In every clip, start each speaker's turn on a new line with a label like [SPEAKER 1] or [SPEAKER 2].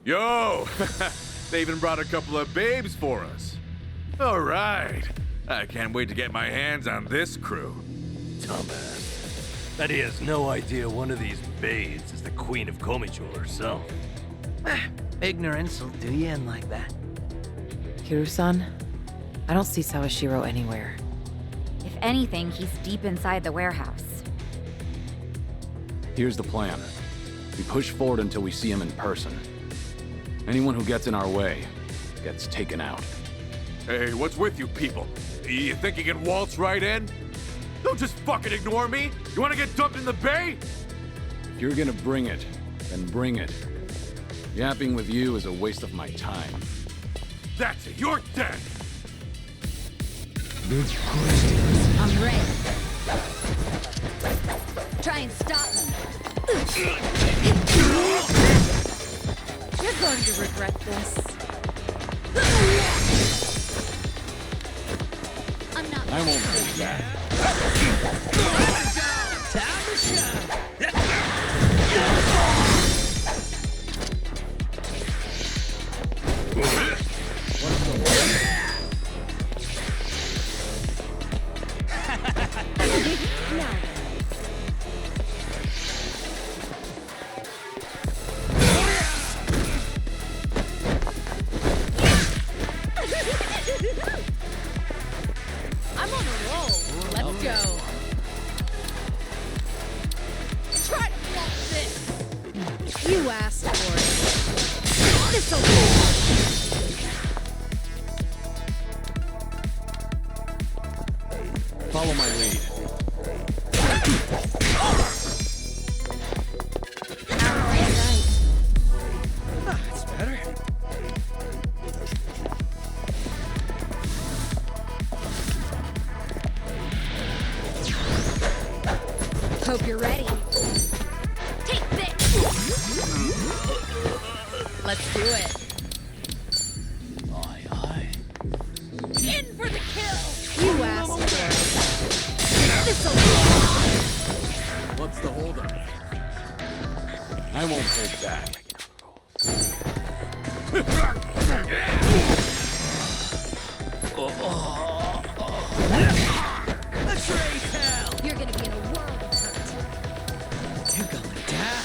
[SPEAKER 1] Yo! They even brought a couple of babes for us. All right. I can't wait to get my hands on this crew.
[SPEAKER 2] Dumbass. Bet he has no idea one of these babes is the Queen of Komijul herself.
[SPEAKER 3] Ignorance will do you in like that.
[SPEAKER 4] Kiryu-san, I don't see Sawashiro anywhere.
[SPEAKER 5] If anything, he's deep inside the warehouse.
[SPEAKER 6] Here's the plan. We push forward until we see him in person. Anyone who gets in our way gets taken out.
[SPEAKER 1] Hey, what's with you people? You think you can waltz right in? Don't just fucking ignore me! You wanna get dumped in the bay?
[SPEAKER 6] If you're gonna bring it, then bring it. Yapping with you is a waste of my time.
[SPEAKER 1] That's it, you're dead!
[SPEAKER 5] I'm ready. Try and stop me. You're going to regret this. I'm not.
[SPEAKER 6] I won't do that.
[SPEAKER 3] Time to shine.
[SPEAKER 5] I'm on a roll. Let's go. Try to block this. You asked for it. This'll
[SPEAKER 6] Follow my lead.
[SPEAKER 3] That's better.
[SPEAKER 5] Hope you're ready. Take this! Let's do it.
[SPEAKER 3] Aye, aye.
[SPEAKER 5] In for the kill! You asked for it. This'll
[SPEAKER 6] What's the holdup? I won't take that.
[SPEAKER 3] Betrayed hell.
[SPEAKER 5] You're gonna be in a world of hurt.
[SPEAKER 3] You're going down.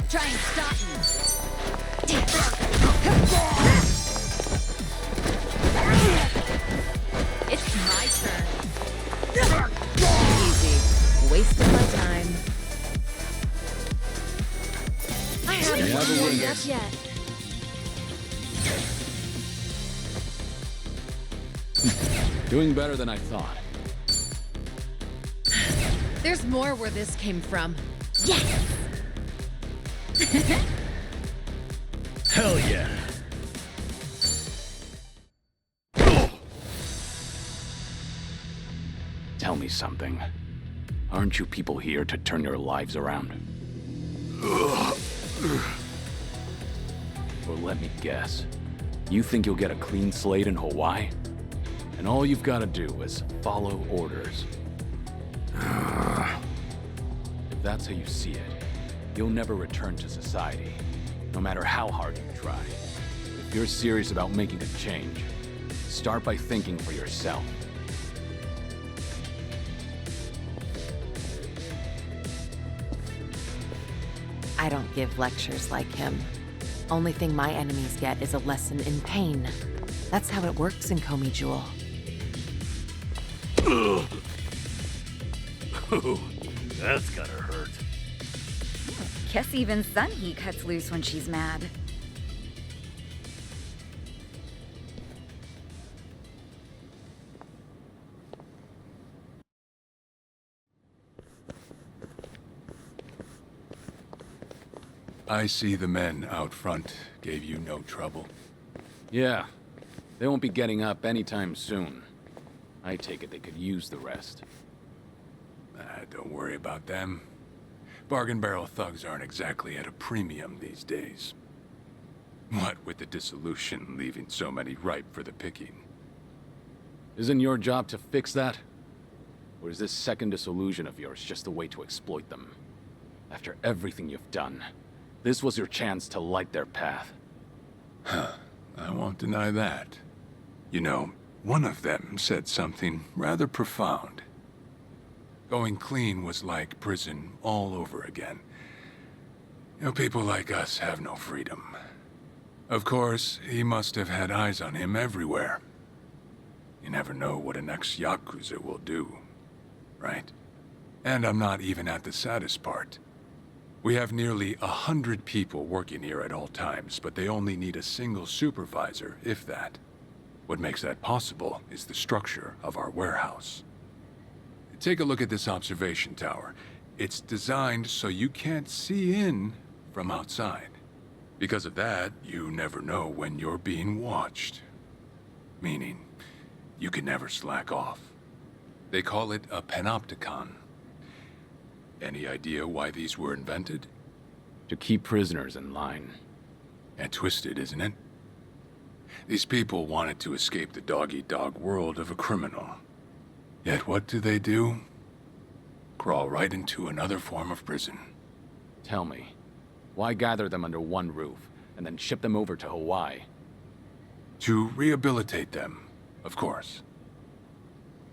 [SPEAKER 5] Try and stop me. It's my turn.
[SPEAKER 4] Easy. Wasting my time.
[SPEAKER 5] I haven't
[SPEAKER 6] have a
[SPEAKER 5] warmed
[SPEAKER 6] winner.
[SPEAKER 5] up yet.
[SPEAKER 6] Doing better than I thought.
[SPEAKER 5] There's more where this came from.
[SPEAKER 2] Hell yeah.
[SPEAKER 6] Tell me something. Aren't you people here to turn your lives around? Well, let me guess. You think you'll get a clean slate in Hawaii? And all you've got to do is follow orders. If that's how you see it, you'll never return to society, no matter how hard you try. If you're serious about making a change, start by thinking for yourself.
[SPEAKER 4] I don't give lectures like him. Only thing my enemies get is a lesson in pain. That's how it works in Komijul.
[SPEAKER 2] Ooh, that's gotta hurt.
[SPEAKER 5] Guess even Sunhee cuts loose when she's mad.
[SPEAKER 1] I see the men out front gave you no trouble.
[SPEAKER 6] Yeah, they won't be getting up anytime soon. I take it they could use the rest.
[SPEAKER 1] Don't worry about them. Bargain barrel thugs aren't exactly at a premium these days. What with the dissolution leaving so many ripe for the picking.
[SPEAKER 6] Isn't your job to fix that? Or is this second disillusion of yours just a way to exploit them? After everything you've done, this was your chance to light their path.
[SPEAKER 1] I won't deny that. You know, one of them said something rather profound. Going clean was like prison all over again. You know, people like us have no freedom. Of course, he must have had eyes on him everywhere. You never know what an ex-Yakuza will do, right? And I'm not even at the saddest part. We have nearly 100 people working here at all times, but they only need a single supervisor, if that. What makes that possible is the structure of our warehouse. Take a look at this observation tower. It's designed so you can't see in from outside. Because of that, you never know when you're being watched. Meaning, you can never slack off. They call it a panopticon. Any idea why these were invented?
[SPEAKER 6] To keep prisoners in line.
[SPEAKER 1] And twisted, isn't it? These people wanted to escape the dog-eat-dog world of a criminal. Yet what do? Crawl right into another form of prison.
[SPEAKER 6] Tell me, why gather them under one roof and then ship them over to Hawaii?
[SPEAKER 1] To rehabilitate them, of course.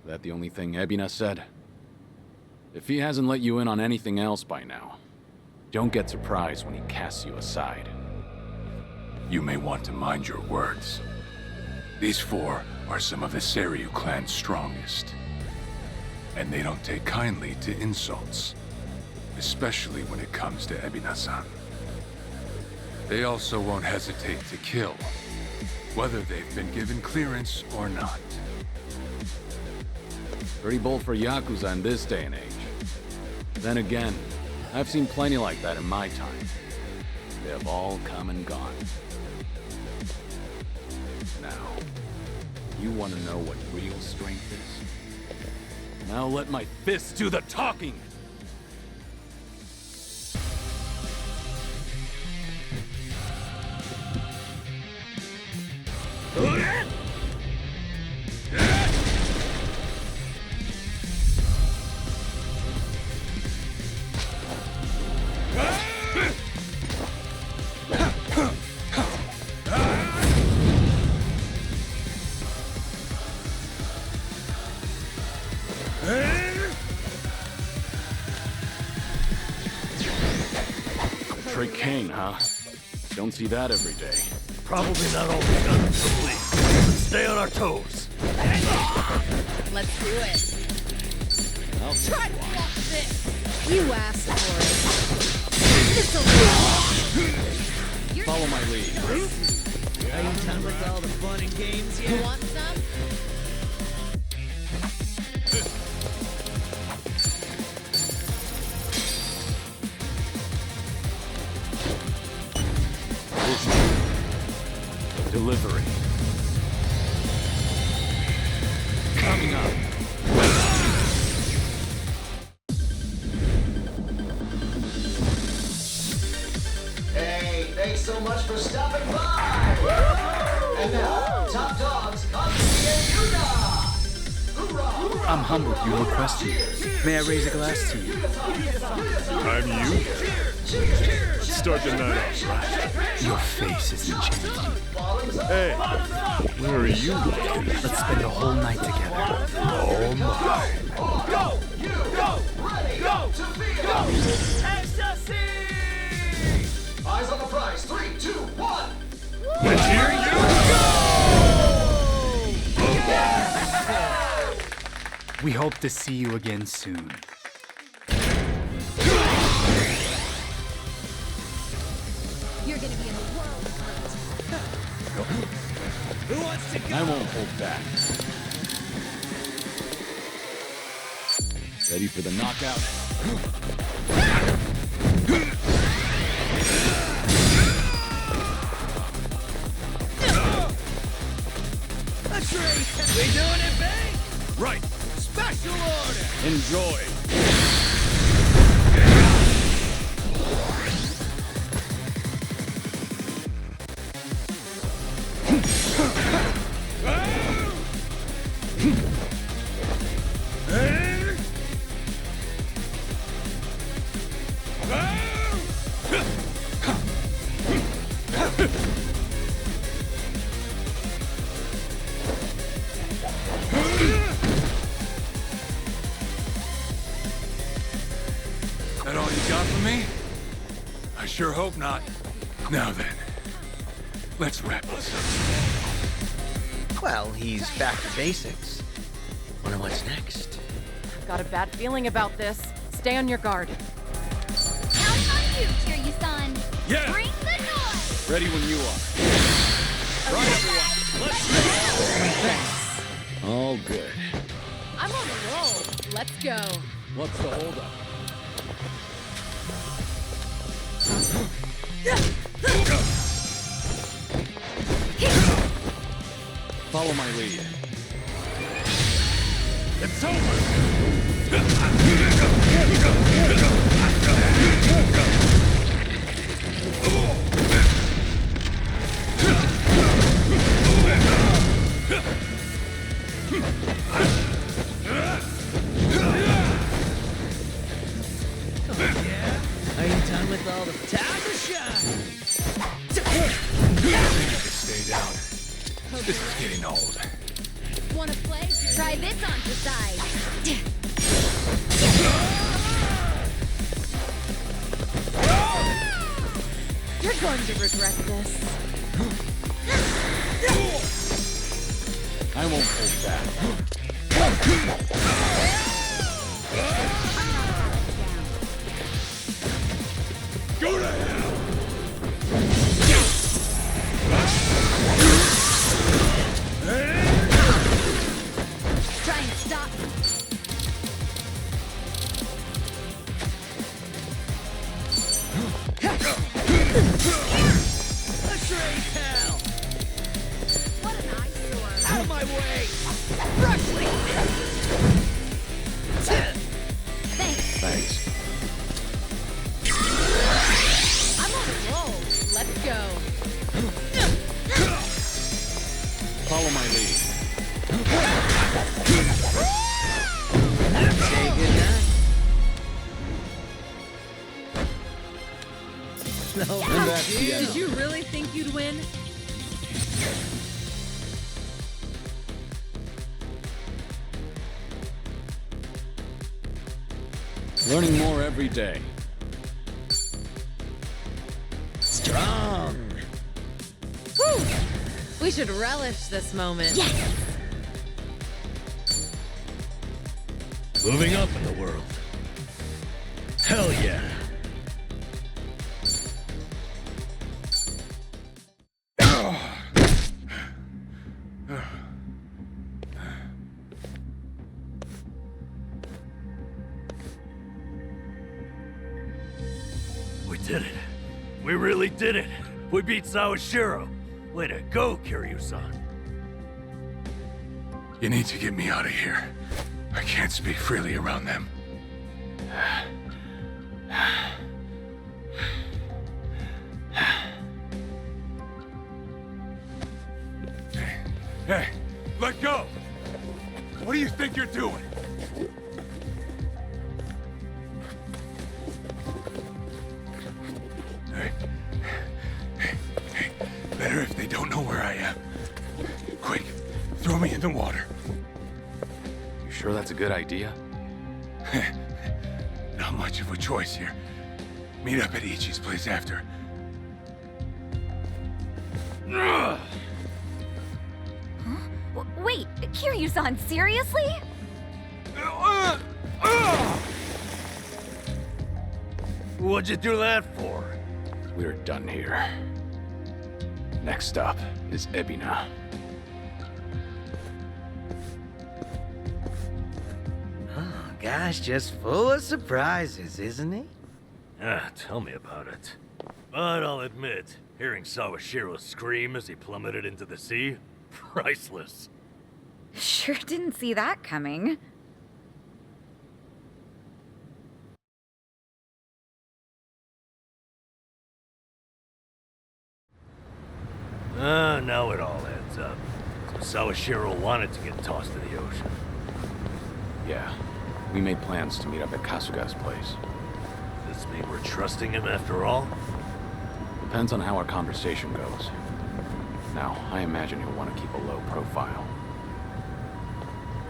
[SPEAKER 6] That the only thing Ebina said? If he hasn't let you in on anything else by now, don't get surprised when he casts you aside.
[SPEAKER 1] You may want to mind your words. These four are some of the Seiryu clan's strongest. And they don't take kindly to insults, especially when it comes to Ebina-san. They also won't hesitate to kill, whether they've been given clearance or not.
[SPEAKER 6] Pretty bold for Yakuza in this day and age. Then again, I've seen plenty like that in my time. They have all come and gone. Now, you want to know what real strength is? Now let my fists do the talking! Trick Kane, huh? Don't see that every day.
[SPEAKER 2] Probably not always gonna complete. Let's stay on our toes.
[SPEAKER 5] Let's do it.
[SPEAKER 6] I'll
[SPEAKER 5] Try to block this. You asked for it. This'll You're
[SPEAKER 6] follow my lead.
[SPEAKER 3] Are you done with all the fun and games
[SPEAKER 5] You
[SPEAKER 3] yet?
[SPEAKER 5] want some?
[SPEAKER 6] Delivery. Coming up.
[SPEAKER 7] Hey, thanks so much for stopping by! And now, top dogs, Katsuki and Yuga! Hoorah!
[SPEAKER 8] I'm humbled you requested it. May I raise a glass to you?
[SPEAKER 9] I'm you. Let's start the night off right.
[SPEAKER 8] Your face is enchanting.
[SPEAKER 9] Hey, where are you?
[SPEAKER 8] Let's spend the whole night together.
[SPEAKER 9] Oh my.
[SPEAKER 7] Go! You go! Ready! Go! To field! Ecstasy! Eyes on the prize. 3, 2, 1!
[SPEAKER 9] And here you go!
[SPEAKER 8] We hope to see you again soon.
[SPEAKER 5] You're gonna be in the world first.
[SPEAKER 3] Who wants to
[SPEAKER 6] And I won't hold back. Ready for the knockout?
[SPEAKER 3] We doing it big?
[SPEAKER 9] Right.
[SPEAKER 3] Special order!
[SPEAKER 6] Enjoy.
[SPEAKER 1] sure hope not. Now then, let's wrap this up.
[SPEAKER 3] Well, he's back to basics. Wonder what's next.
[SPEAKER 4] I've got a bad feeling about this. Stay on your guard.
[SPEAKER 5] Counting on you, Kiryu-san.
[SPEAKER 1] Yeah.
[SPEAKER 5] Bring the noise.
[SPEAKER 6] Ready when you are. Right, everyone. Let's go. All good.
[SPEAKER 5] I'm on a roll. Let's go.
[SPEAKER 6] What's the holdup? Follow my lead.
[SPEAKER 2] It's over!
[SPEAKER 3] Are you done with all the time to shine?
[SPEAKER 1] Stay down. This is getting old.
[SPEAKER 5] Wanna play? Try this on the side.
[SPEAKER 4] You're going to regret this.
[SPEAKER 6] I won't hold back.
[SPEAKER 1] Go to hell!
[SPEAKER 5] Try and stop.
[SPEAKER 3] Let's raise hell!
[SPEAKER 5] What an eyesore.
[SPEAKER 3] Out of my way! Rushling!
[SPEAKER 5] Thanks.
[SPEAKER 6] Thanks.
[SPEAKER 5] I'm on a roll. Let's go.
[SPEAKER 6] Follow my lead.
[SPEAKER 3] Say goodnight. No,
[SPEAKER 6] And that's the end.
[SPEAKER 4] Did you really think you'd win?
[SPEAKER 6] Learning more every day.
[SPEAKER 3] strong.
[SPEAKER 4] Whew. We should relish this moment.
[SPEAKER 5] Yes.
[SPEAKER 2] Moving up in the world. Hell yeah. We did it. We really did it. We beat Sawashiro. Way to go, Kiryu-san.
[SPEAKER 1] You need to get me out of here. I can't speak freely around them. Hey, let go! What do you think you're doing? Hey, better if they don't know where I am. Quick, throw me in the water.
[SPEAKER 6] You sure that's a good idea?
[SPEAKER 1] Not much of a choice here. Meet up at Ichi's place after.
[SPEAKER 5] Wait, Kiryu-san, seriously?
[SPEAKER 2] What'd you do that for?
[SPEAKER 6] We're done here. Next up is Ebina.
[SPEAKER 3] Oh, gosh, just full of surprises, isn't he?
[SPEAKER 2] Ah, tell me about it. But I'll admit, hearing Sawashiro scream as he plummeted into the sea, priceless.
[SPEAKER 10] Sure didn't see that coming.
[SPEAKER 2] Now it all adds up. So Sawashiro wanted to get tossed to the ocean.
[SPEAKER 6] Yeah, we made plans to meet up at Kasuga's place.
[SPEAKER 2] Does this mean we're trusting him after all?
[SPEAKER 6] Depends on how our conversation goes. Now, I imagine he'll want to keep a low profile.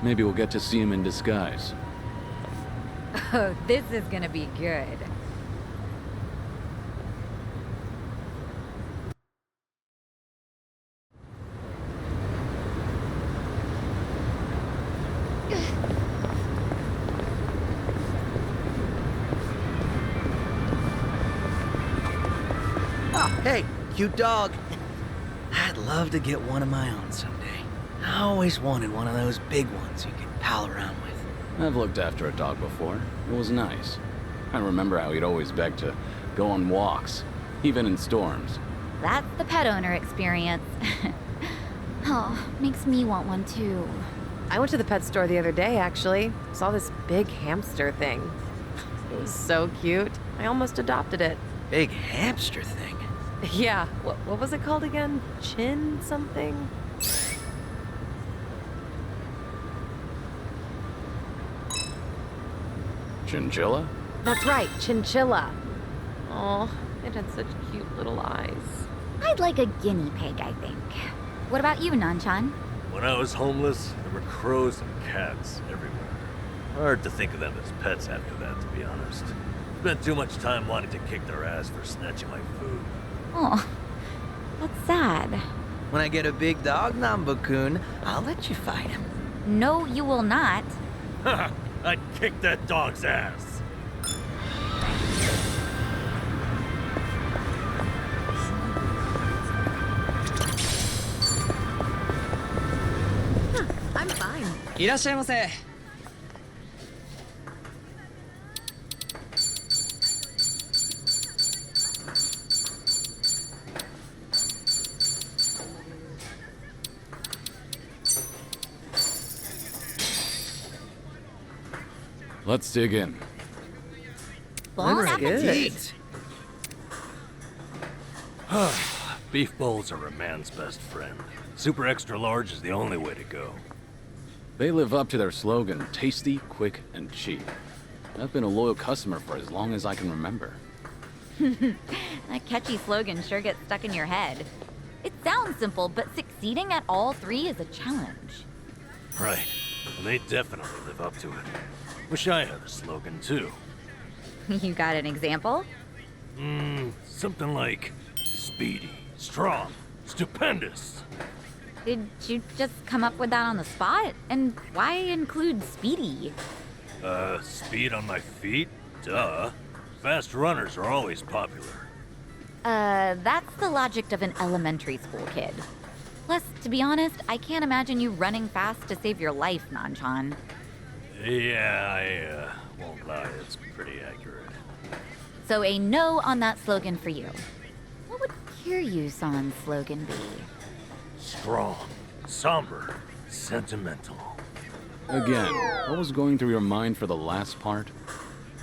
[SPEAKER 6] Maybe we'll get to see him in disguise.
[SPEAKER 10] Oh, this is gonna be good.
[SPEAKER 3] Oh, hey, cute dog. I'd love to get one of my own someday. I always wanted one of those big ones you could pal around with.
[SPEAKER 6] I've looked after a dog before. It was nice. I remember how he'd always beg to go on walks, even in storms.
[SPEAKER 10] That's the pet owner experience. Oh, makes me want one too.
[SPEAKER 4] I went to the pet store the other day, actually. Saw this big hamster thing. It was so cute. I almost adopted it.
[SPEAKER 3] Big hamster thing.
[SPEAKER 4] Yeah, what was it called again? Chin something?
[SPEAKER 6] Chinchilla?
[SPEAKER 4] That's right, chinchilla. Oh, it had such cute little eyes.
[SPEAKER 10] I'd like a guinea pig, I think. What about you, Nanchan?
[SPEAKER 2] When I was homeless, there were crows and cats everywhere. Hard to think of them as pets after that, to be honest. Spent too much time wanting to kick their ass for snatching my food.
[SPEAKER 10] Oh, that's sad.
[SPEAKER 3] When I get a big dog, Nambu-kun, I'll let you fight him.
[SPEAKER 10] No, you will not.
[SPEAKER 2] Haha, I'd kick that dog's ass.
[SPEAKER 4] I'm fine.
[SPEAKER 8] いらっしゃいませ。
[SPEAKER 6] Let's dig in.
[SPEAKER 10] Bon
[SPEAKER 3] Looks
[SPEAKER 10] appetit.
[SPEAKER 3] good.
[SPEAKER 2] Beef bowls are a man's best friend. Super extra large is the only way to go.
[SPEAKER 6] They live up to their slogan, tasty, quick, and cheap. I've been a loyal customer for as long as I can remember.
[SPEAKER 10] That catchy slogan sure gets stuck in your head. It sounds simple, but succeeding at all three is a challenge.
[SPEAKER 2] Right. And they definitely live up to it. Wish I had a slogan, too.
[SPEAKER 10] You got an example?
[SPEAKER 2] Something like speedy, strong, stupendous.
[SPEAKER 10] Did you just come up with that on the spot? And why include speedy?
[SPEAKER 2] Speed on my feet? Duh. Fast runners are always popular.
[SPEAKER 10] That's the logic of an elementary school kid. Plus, to be honest, I can't imagine you running fast to save your life, Nanchan.
[SPEAKER 2] Yeah, I won't lie, it's pretty accurate.
[SPEAKER 10] So a no on that slogan for you. What would Kiryu-san's slogan be?
[SPEAKER 2] Strong, somber, sentimental.
[SPEAKER 6] Again, what was going through your mind for the last part?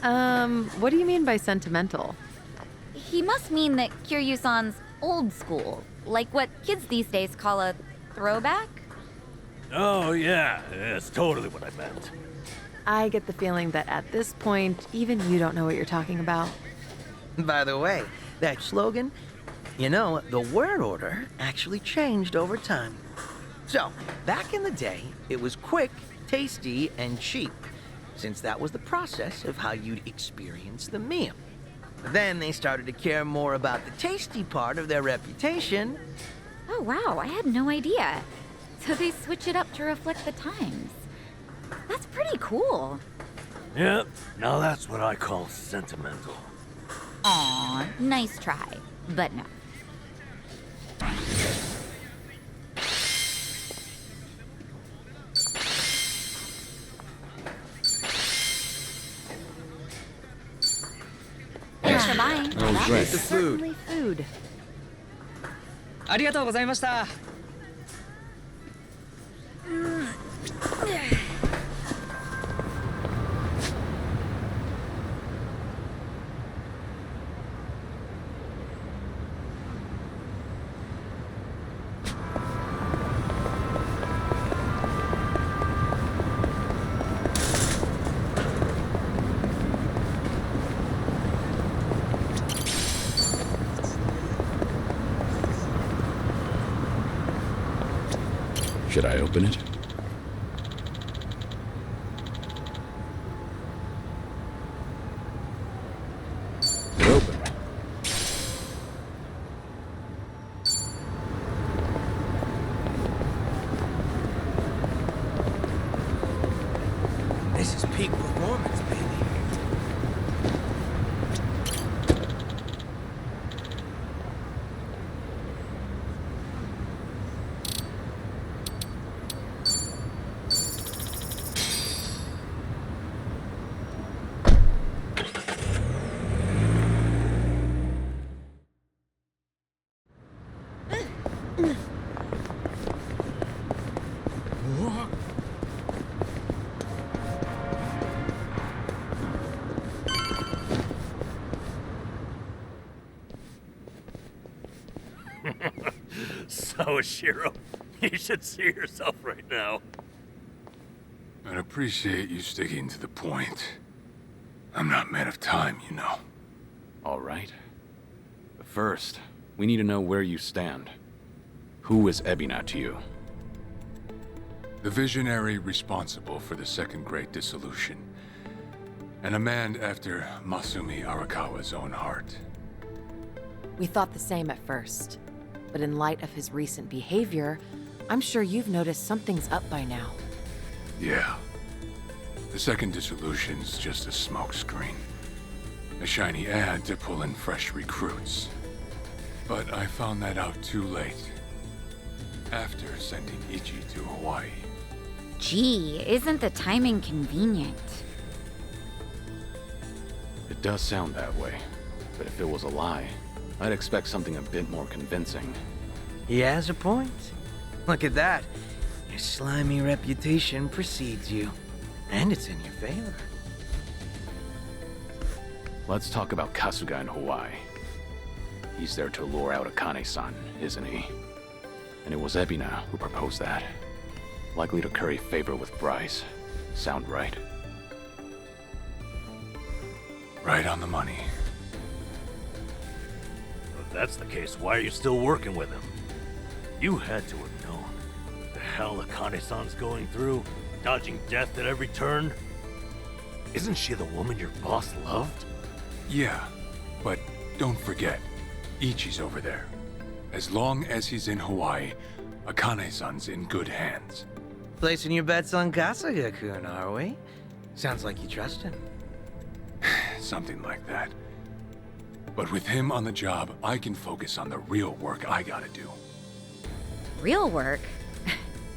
[SPEAKER 4] What do you mean by sentimental?
[SPEAKER 10] He must mean that Kiryu-san's old school, like what kids these days call a throwback?
[SPEAKER 2] Oh, yeah, that's totally what I meant.
[SPEAKER 4] I get the feeling that at this point, even you don't know what you're talking about.
[SPEAKER 3] By the way, that slogan, you know, the word order actually changed over time. So, back in the day, it was quick, tasty, and cheap, since that was the process of how you'd experience the meal. But then they started to care more about the tasty part of their reputation.
[SPEAKER 10] Oh, wow, I had no idea. So they switch it up to reflect the times. That's pretty cool.
[SPEAKER 2] Yep, now that's what I call sentimental.
[SPEAKER 10] Aw, nice try, but no. Thanks for buying.
[SPEAKER 6] That was great.
[SPEAKER 3] The food.
[SPEAKER 4] Certainly food.
[SPEAKER 8] ありがとうございました。
[SPEAKER 6] Should I open it? It opened.
[SPEAKER 3] This is peak performance, baby.
[SPEAKER 2] So, Shiro, you should see yourself right now.
[SPEAKER 1] I'd appreciate you sticking to the point. I'm not man of time, you know.
[SPEAKER 6] All right. But first, we need to know where you stand. Who is Ebina to you?
[SPEAKER 1] The visionary responsible for the Second Great Dissolution. And a man after Masumi Arakawa's own heart.
[SPEAKER 4] We thought the same at first. But in light of his recent behavior, I'm sure you've noticed something's up by now.
[SPEAKER 1] Yeah. The Second Dissolution's just a smokescreen. A shiny ad to pull in fresh recruits. But I found that out too late. After sending Ichi to Hawaii.
[SPEAKER 10] Gee, isn't the timing convenient?
[SPEAKER 6] It does sound that way. But if it was a lie, I'd expect something a bit more convincing.
[SPEAKER 3] He has a point. Look at that. Your slimy reputation precedes you. And it's in your favor.
[SPEAKER 6] Let's talk about Kasuga in Hawaii. He's there to lure out Akane-san, isn't he? And it was Ebina who proposed that. Likely to curry favor with Bryce. Sound right?
[SPEAKER 1] Right on the money.
[SPEAKER 2] If that's the case, why are you still working with him? You had to have known. The hell Akane-san's going through, dodging death at every turn. Isn't she the woman your boss loved?
[SPEAKER 1] Yeah, but don't forget, Ichi's over there. As long as he's in Hawaii, Akane-san's in good hands.
[SPEAKER 3] Placing your bets on Kasuga-kun, are we? Sounds like you trust him.
[SPEAKER 1] Something like that. But with him on the job, I can focus on the real work I gotta do.
[SPEAKER 10] Real work?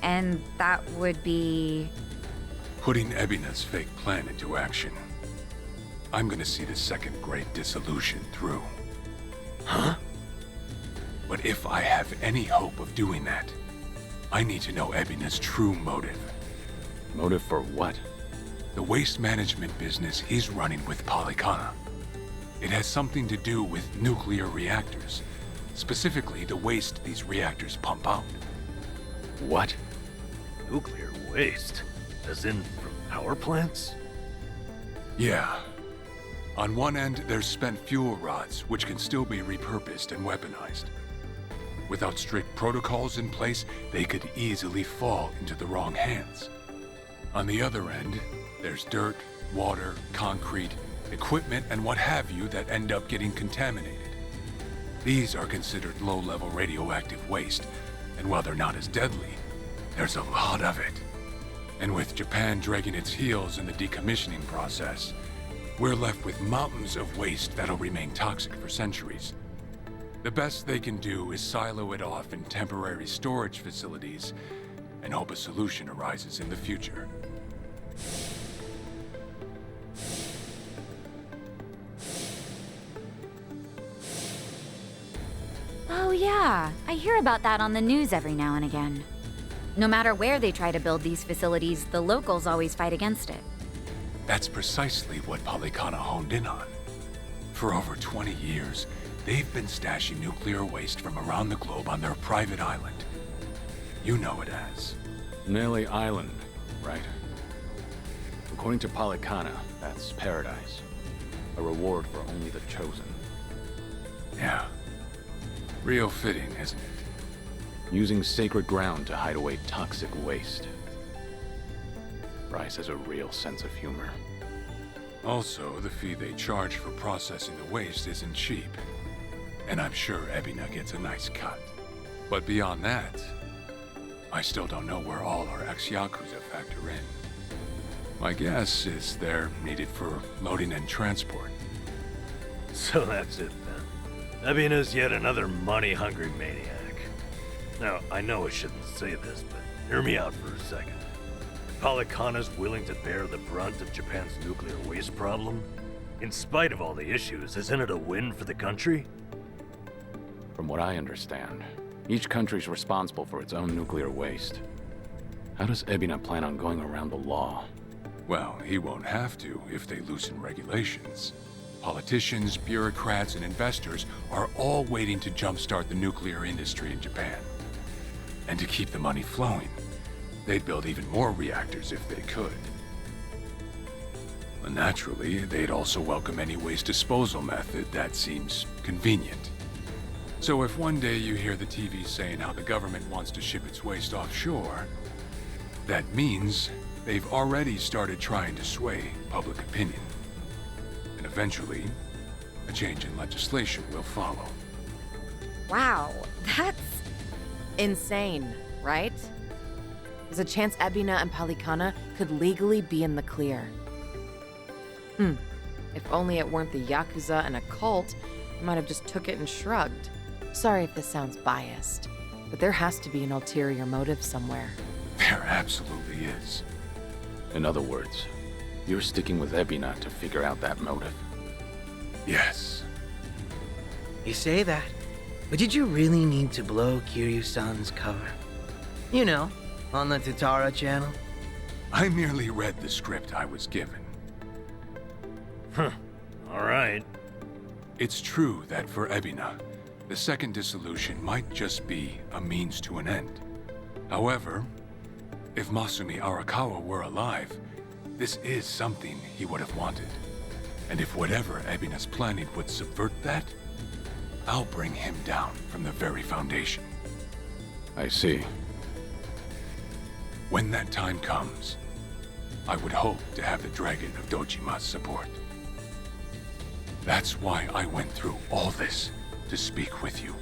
[SPEAKER 10] And that would be...
[SPEAKER 1] Putting Ebina's fake plan into action. I'm gonna see the Second Great Dissolution through.
[SPEAKER 2] Huh?
[SPEAKER 1] But if I have any hope of doing that, I need to know Ebina's true motive.
[SPEAKER 6] Motive for what?
[SPEAKER 1] The waste management business he's running with Polycana. It has something to do with nuclear reactors. Specifically, the waste these reactors pump out.
[SPEAKER 6] What?
[SPEAKER 2] Nuclear waste? As in from power plants?
[SPEAKER 1] Yeah. On one end, there's spent fuel rods, which can still be repurposed and weaponized. Without strict protocols in place, they could easily fall into the wrong hands. On the other end, there's dirt, water, concrete, equipment, and what have you that end up getting contaminated. These are considered low-level radioactive waste, and while they're not as deadly, there's a lot of it. And with Japan dragging its heels in the decommissioning process, we're left with mountains of waste that'll remain toxic for centuries. The best they can do is silo it off in temporary storage facilities and hope a solution arises in the future.
[SPEAKER 10] Oh yeah, I hear about that on the news every now and again. No matter where they try to build these facilities, the locals always fight against it.
[SPEAKER 1] That's precisely what Polycana honed in on. For over 20 years, they've been stashing nuclear waste from around the globe on their private island. You know it as.
[SPEAKER 6] Nelly Island, right? According to Polycana, that's paradise. A reward for only the chosen.
[SPEAKER 1] Yeah. Real fitting, isn't it?
[SPEAKER 6] Using sacred ground to hide away toxic waste. Bryce has a real sense of humor.
[SPEAKER 1] Also, the fee they charge for processing the waste isn't cheap. And I'm sure Ebina gets a nice cut. But beyond that, I still don't know where all our ex-Yakuza factor in. My guess is they're needed for loading and transport.
[SPEAKER 2] So that's it then. Ebina's yet another money-hungry maniac. Now, I know I shouldn't say this, but hear me out for a second. If Polycana's willing to bear the brunt of Japan's nuclear waste problem, in spite of all the issues, isn't it a win for the country?
[SPEAKER 6] From what I understand, Each country's responsible for its own nuclear waste. How does Ebina plan on going around the law?
[SPEAKER 1] Well, he won't have to if they loosen regulations. Politicians, bureaucrats, and investors are all waiting to jumpstart the nuclear industry in Japan. And to keep the money flowing, they'd build even more reactors if they could. And naturally, they'd also welcome any waste disposal method that seems convenient. So if one day you hear the TV saying how the government wants to ship its waste offshore, that means they've already started trying to sway public opinion. And eventually, a change in legislation will follow.
[SPEAKER 4] Wow, that's insane, right? There's a chance Ebina and Palikana could legally be in the clear. If only it weren't the Yakuza and a cult, I might have just took it and shrugged. Sorry if this sounds biased, but there has to be an ulterior motive somewhere.
[SPEAKER 1] There absolutely is.
[SPEAKER 6] In other words, you're sticking with Ebina to figure out that motive.
[SPEAKER 1] Yes.
[SPEAKER 3] You say that, but did you really need to blow Kiryu-san's cover? You know, on the Tatara channel?
[SPEAKER 1] I merely read the script I was given.
[SPEAKER 2] Huh. Alright.
[SPEAKER 1] It's true that for Ebina, the second dissolution might just be a means to an end. However, if Masumi Arakawa were alive, this is something he would have wanted. And if whatever Ebina's planning would subvert that, I'll bring him down from the very foundation.
[SPEAKER 6] I see.
[SPEAKER 1] When that time comes, I would hope to have the Dragon of Dojima's support. That's why I went through all this to speak with you.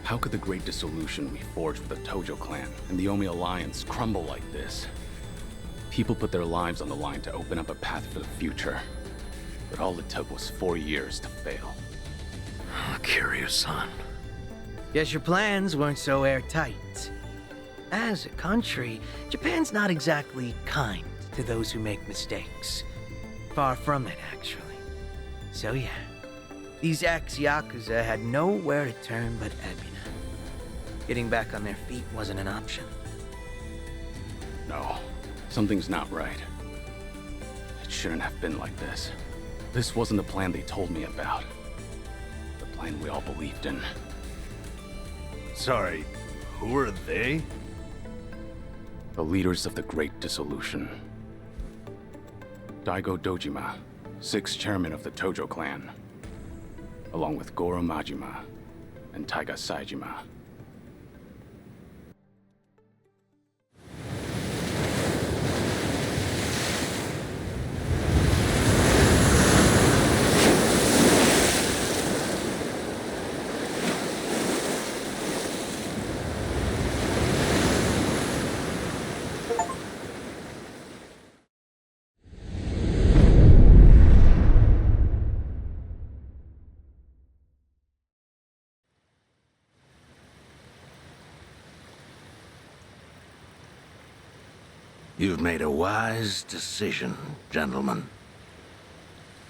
[SPEAKER 6] How could the great dissolution we forged with the Tojo clan and the Omi Alliance crumble like this? People put their lives on the line to open up a path for the future. But all it took was 4 years to fail.
[SPEAKER 2] Kiryu-san.
[SPEAKER 3] Guess your plans weren't so airtight. As a country, Japan's not exactly kind to those who make mistakes. Far from it, actually. So yeah, these ex-Yakuza had nowhere to turn but Ebina. Getting back on their feet wasn't an option.
[SPEAKER 6] No, something's not right. It shouldn't have been like this. This wasn't the plan they told me about. The plan we all believed in.
[SPEAKER 2] Sorry, who are they?
[SPEAKER 6] The leaders of the Great Dissolution. Daigo Dojima, 6th chairman of the Tojo clan, along with Goro Majima and Taiga Saejima.
[SPEAKER 11] You've made a wise decision, gentlemen.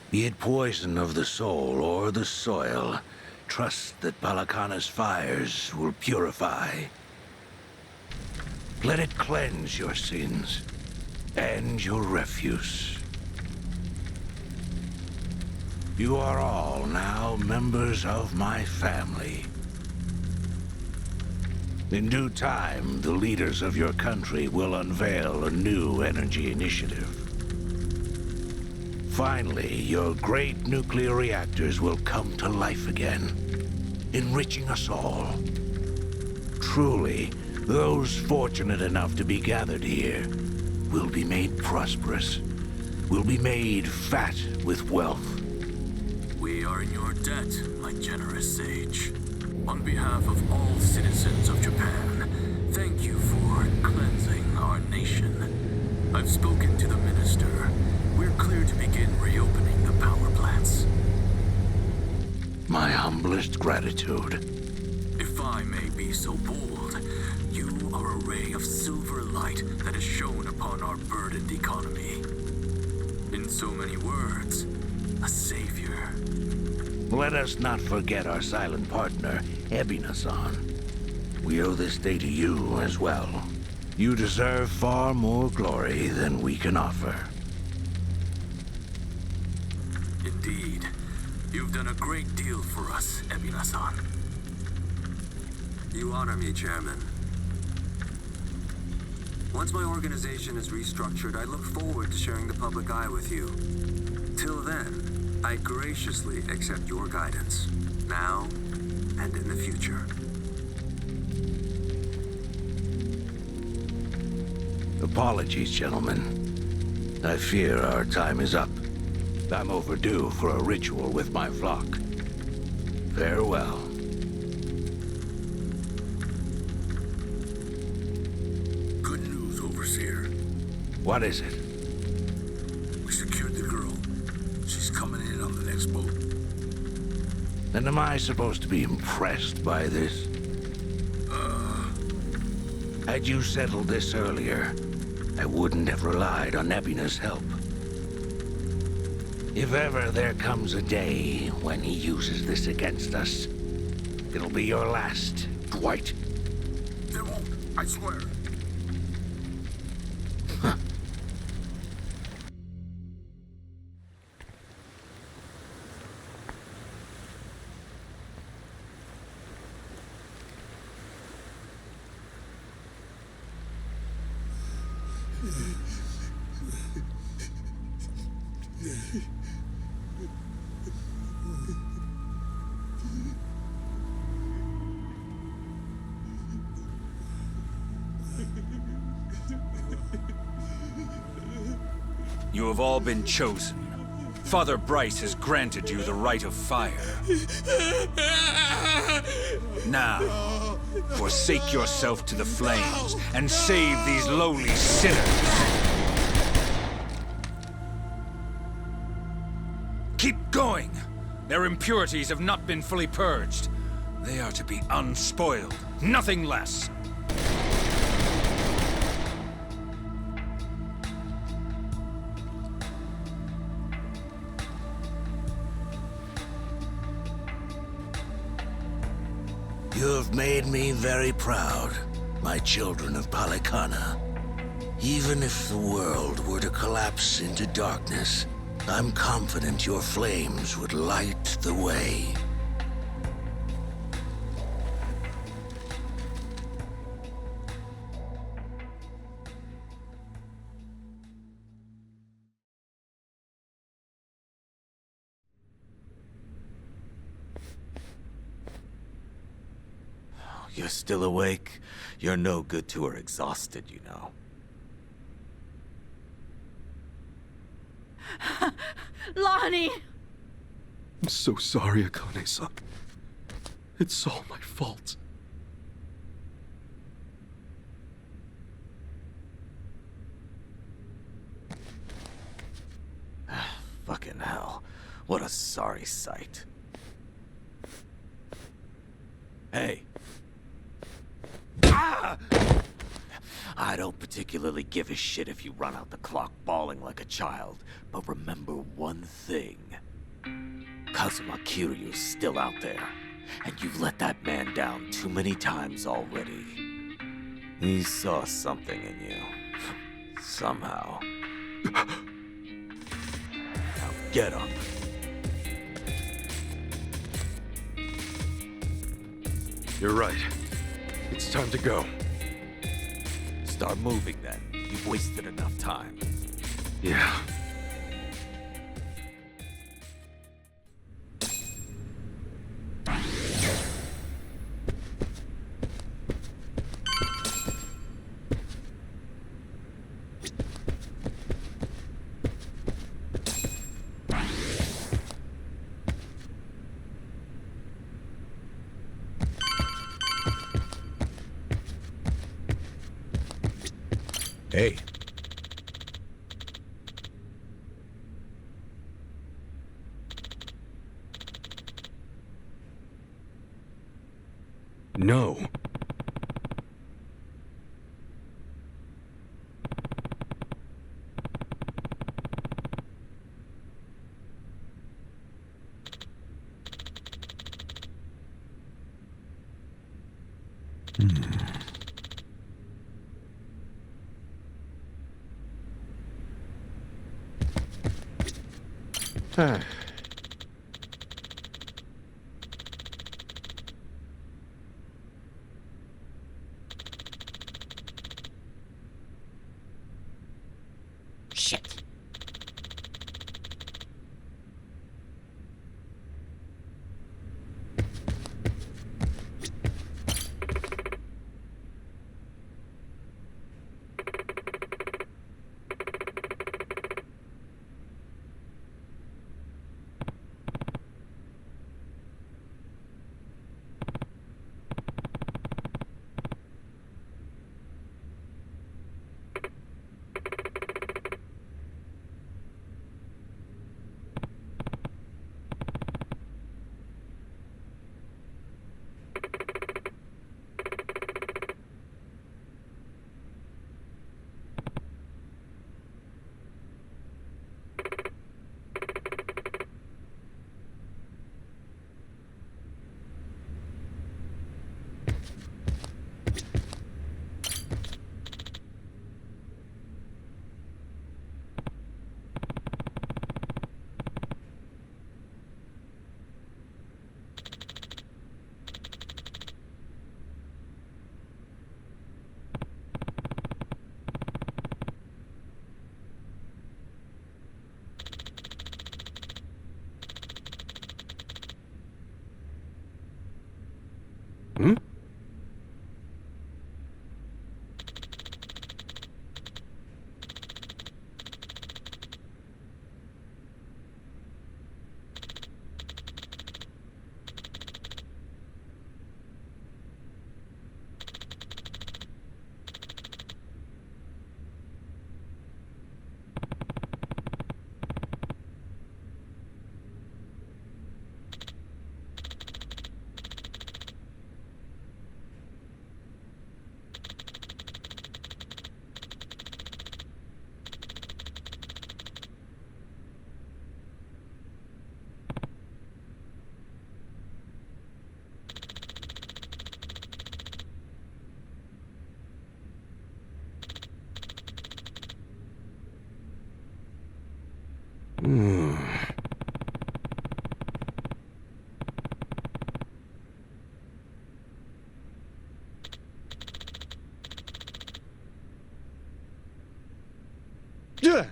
[SPEAKER 11] Be it poison of the soul or the soil, trust that Palikana's fires will purify. Let it cleanse your sins and your refuse. You are all now members of my family. In due time, the leaders of your country will unveil a new energy initiative. Finally, your great nuclear reactors will come to life again, enriching us all. Truly, those fortunate enough to be gathered here will be made prosperous, will be made fat with wealth.
[SPEAKER 12] We are in your debt, my generous sage. On behalf of all citizens of Japan, thank you for cleansing our nation. I've spoken to the minister. We're clear to begin reopening the power plants.
[SPEAKER 11] My humblest gratitude.
[SPEAKER 12] If I may be so bold, you are a ray of silver light that has shone upon our burdened economy. In so many words, a savior.
[SPEAKER 11] Let us not forget our silent partner, Ebina-san. We owe this day to you as well. You deserve far more glory than we can offer.
[SPEAKER 12] Indeed. You've done a great deal for us, Ebina-san. You honor me, Chairman. Once my organization is restructured, I look forward to sharing the public eye with you. Till then, I graciously accept your guidance, now and in the future.
[SPEAKER 11] Apologies, gentlemen. I fear our time is up. I'm overdue for a ritual with my flock. Farewell.
[SPEAKER 12] Good news, Overseer.
[SPEAKER 11] What is it?
[SPEAKER 12] We secured the girl. She's coming in on the next boat.
[SPEAKER 11] And am I supposed to be impressed by this? Had you settled this earlier, I wouldn't have relied on Ebina's help. If ever there comes a day when he uses this against us, it'll be your last, Dwight.
[SPEAKER 12] There won't, I swear.
[SPEAKER 13] You have all been chosen. Father Bryce has granted you the right of fire. Now, forsake yourself to the flames and save these lowly sinners. Keep going! Their impurities have not been fully purged. They are to be unspoiled, nothing less.
[SPEAKER 11] You have made me very proud, my children of Palikana. Even if the world were to collapse into darkness, I'm confident your flames would light the way.
[SPEAKER 14] You're still awake? You're no good to her exhausted, you know.
[SPEAKER 5] Lonnie!
[SPEAKER 15] I'm so sorry, Akane-san. It's all my fault.
[SPEAKER 14] Fucking hell. What a sorry sight. Hey. Ah! I don't particularly give a shit if you run out the clock bawling like a child, but remember one thing. Kazuma Kiryu's still out there, and you've let that man down too many times already. He saw something in you. Somehow. Now get up.
[SPEAKER 15] You're right. It's time to go.
[SPEAKER 14] Start moving then. You've wasted enough time.
[SPEAKER 15] Yeah.
[SPEAKER 11] Hey.
[SPEAKER 15] No.
[SPEAKER 16] Shit.
[SPEAKER 15] Hmm? Yeah.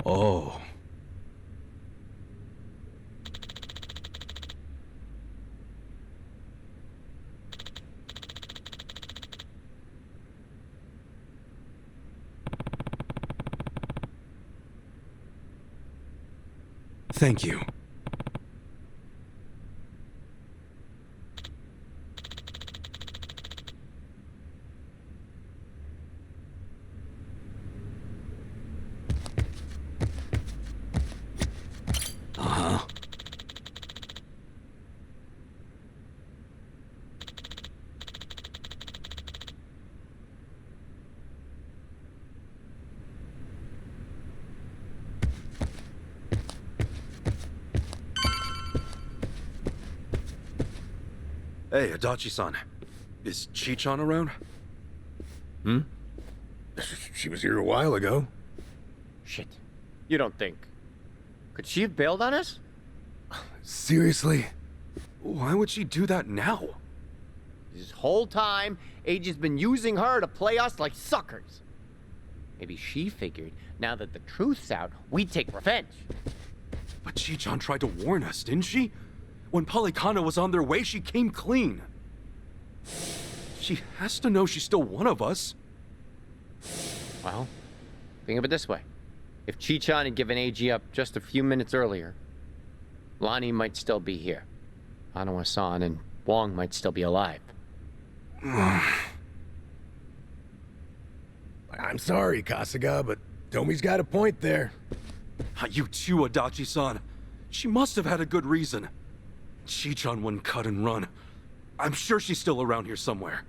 [SPEAKER 15] Oh. Thank you. Uh-huh. Hey, Adachi-san. Is Chi-chan around?
[SPEAKER 17] Hmm? She was here a while ago.
[SPEAKER 16] Shit. You don't think... Could she have bailed on us?
[SPEAKER 15] Seriously? Why would she do that now?
[SPEAKER 16] This whole time, Eiji's been using her to play us like suckers. Maybe she figured, now that the truth's out, we'd take revenge.
[SPEAKER 15] But Chi-chan tried to warn us, didn't she? When Polycana was on their way, she came clean. She has to know she's still one of us.
[SPEAKER 16] Well, think of it this way. If Chi-chan had given Eiji up just a few minutes earlier, Lonnie might still be here. Hanawa-san and Wong might still be alive.
[SPEAKER 18] I'm sorry, Kasuga, but Tomi's got a point there.
[SPEAKER 15] You too, Adachi-san. She must have had a good reason. Chi-chan wouldn't cut and run. I'm sure she's still around here somewhere.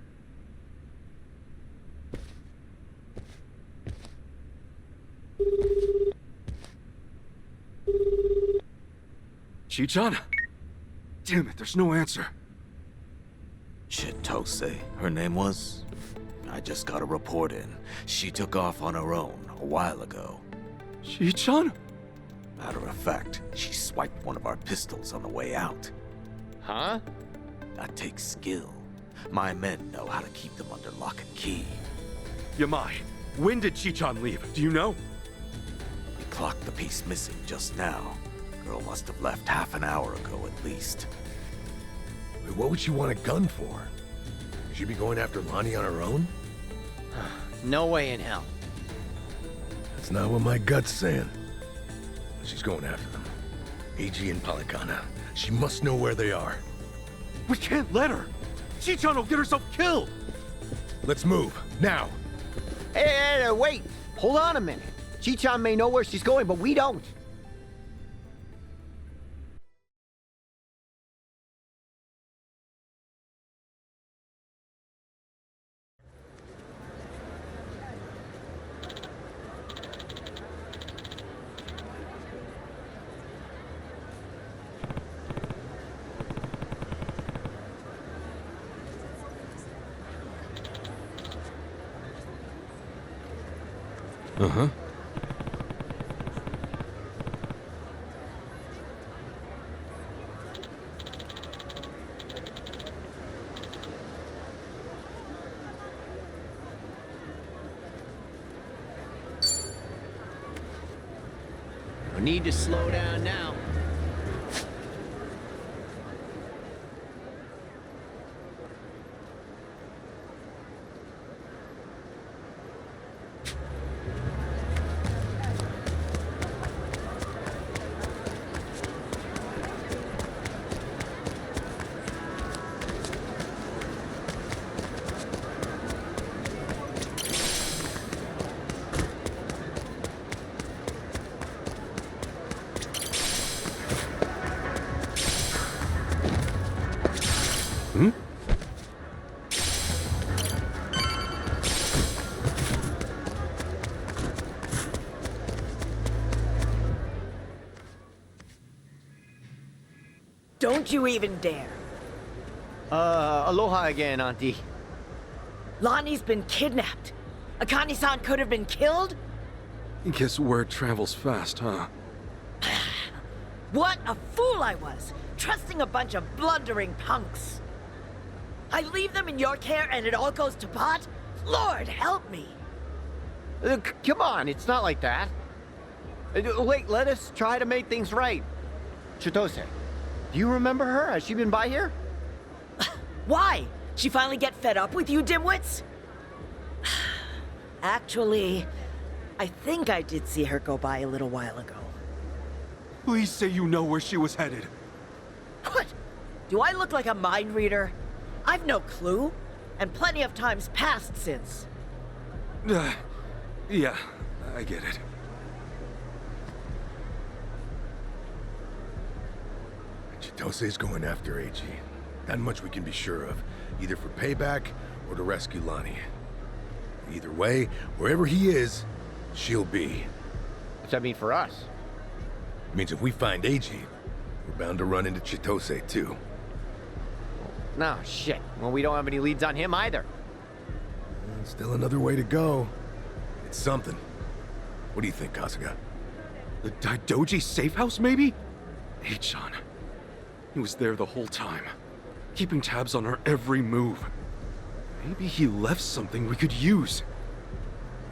[SPEAKER 15] Chi-chan? Damn it, there's no answer.
[SPEAKER 14] Chitose, her name was? I just got a report in. She took off on her own a while ago.
[SPEAKER 15] Chi-chan?
[SPEAKER 14] Matter of fact, she swiped one of our pistols on the way out.
[SPEAKER 16] Huh?
[SPEAKER 14] That takes skill. My men know how to keep them under lock and key.
[SPEAKER 15] Yamai, when did Chi-chan leave? Do you know?
[SPEAKER 14] We clocked the piece missing just now. Girl must have left half an hour ago at least.
[SPEAKER 18] Wait, what would she want a gun for? Would she be going after Lonnie on her own?
[SPEAKER 16] No way in hell.
[SPEAKER 18] That's not what my gut's saying. She's going after them. AG and Polycana. She must know where they are.
[SPEAKER 15] We can't let her! Chi-chan will get herself killed!
[SPEAKER 18] Let's move, now!
[SPEAKER 16] Hey, wait! Hold on a minute. Chi-chan may know where she's going, but we don't.
[SPEAKER 15] Uh-huh.
[SPEAKER 16] We need to slow down now.
[SPEAKER 19] Don't you even dare.
[SPEAKER 16] Aloha again, Auntie.
[SPEAKER 19] Lonnie's been kidnapped. Akane-san could have been killed?
[SPEAKER 15] Guess word travels fast, huh?
[SPEAKER 19] What a fool I was, trusting a bunch of blundering punks. I leave them in your care and it all goes to pot? Lord, help me.
[SPEAKER 16] Come on, it's not like that. Wait, let us try to make things right. Chitose, do you remember her? Has she been by here?
[SPEAKER 19] Why? She finally get fed up with you dimwits? Actually, I think I did see her go by a little while ago.
[SPEAKER 15] Please say you know where she was headed.
[SPEAKER 19] What? Do I look like a mind reader? I've no clue, and plenty of times passed since.
[SPEAKER 15] Yeah, I get it.
[SPEAKER 18] Chitose's going after AG. Not much we can be sure of, either for payback or to rescue Lonnie. Either way, wherever he is, she'll be.
[SPEAKER 16] What's that mean for us?
[SPEAKER 18] It means if we find AG, we're bound to run into Chitose too.
[SPEAKER 16] No, shit. Well, we don't have any leads on him either.
[SPEAKER 18] Still another way to go. It's something. What do you think, Kasuga?
[SPEAKER 15] The Daidoji safe house, maybe? Hey-chan. He was there the whole time, keeping tabs on her every move. Maybe he left something we could use.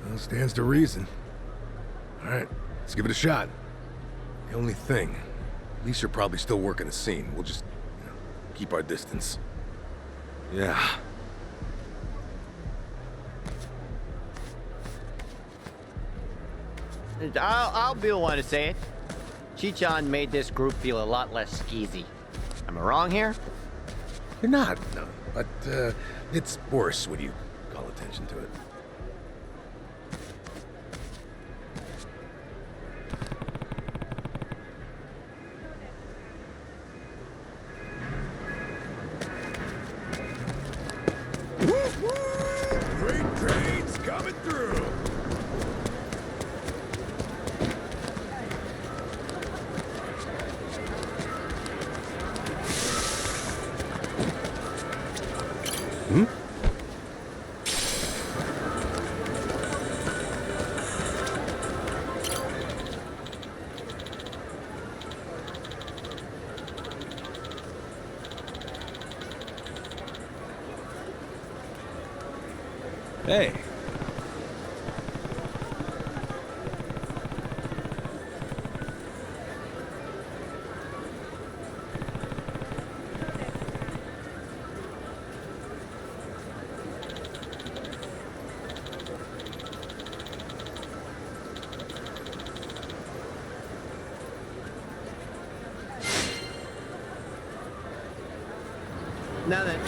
[SPEAKER 18] Well, stands to reason. All right, let's give it a shot. The only thing, Lisa are probably still working the scene. We'll just, keep our distance.
[SPEAKER 15] Yeah.
[SPEAKER 16] I'll be the one to say it. Chi-chan made this group feel a lot less skeezy. Am I wrong here?
[SPEAKER 18] You're not, no. But, it's worse when you call attention to it.
[SPEAKER 9] Great trains coming through.
[SPEAKER 18] Hmm?
[SPEAKER 15] Hey.
[SPEAKER 16] Now then.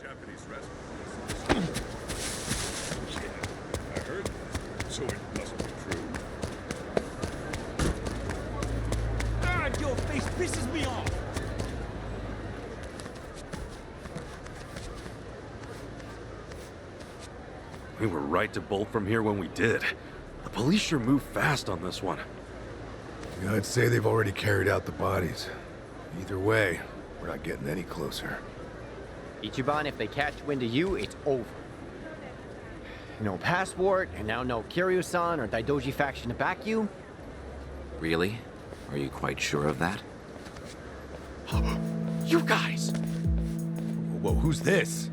[SPEAKER 9] Japanese restaurant. Yeah, I heard. So it must be true.
[SPEAKER 13] God, your face pisses me off!
[SPEAKER 15] We were right to bolt from here when we did. The police sure moved fast on this one.
[SPEAKER 18] Yeah, I'd say they've already carried out the bodies. Either way, we're not getting any closer.
[SPEAKER 16] Ichiban, if they catch wind of you, it's over. No passport, and now no Kiryu-san or Daidoji faction to back you.
[SPEAKER 14] Really? Are you quite sure of that?
[SPEAKER 15] You guys!
[SPEAKER 18] Whoa, who's this?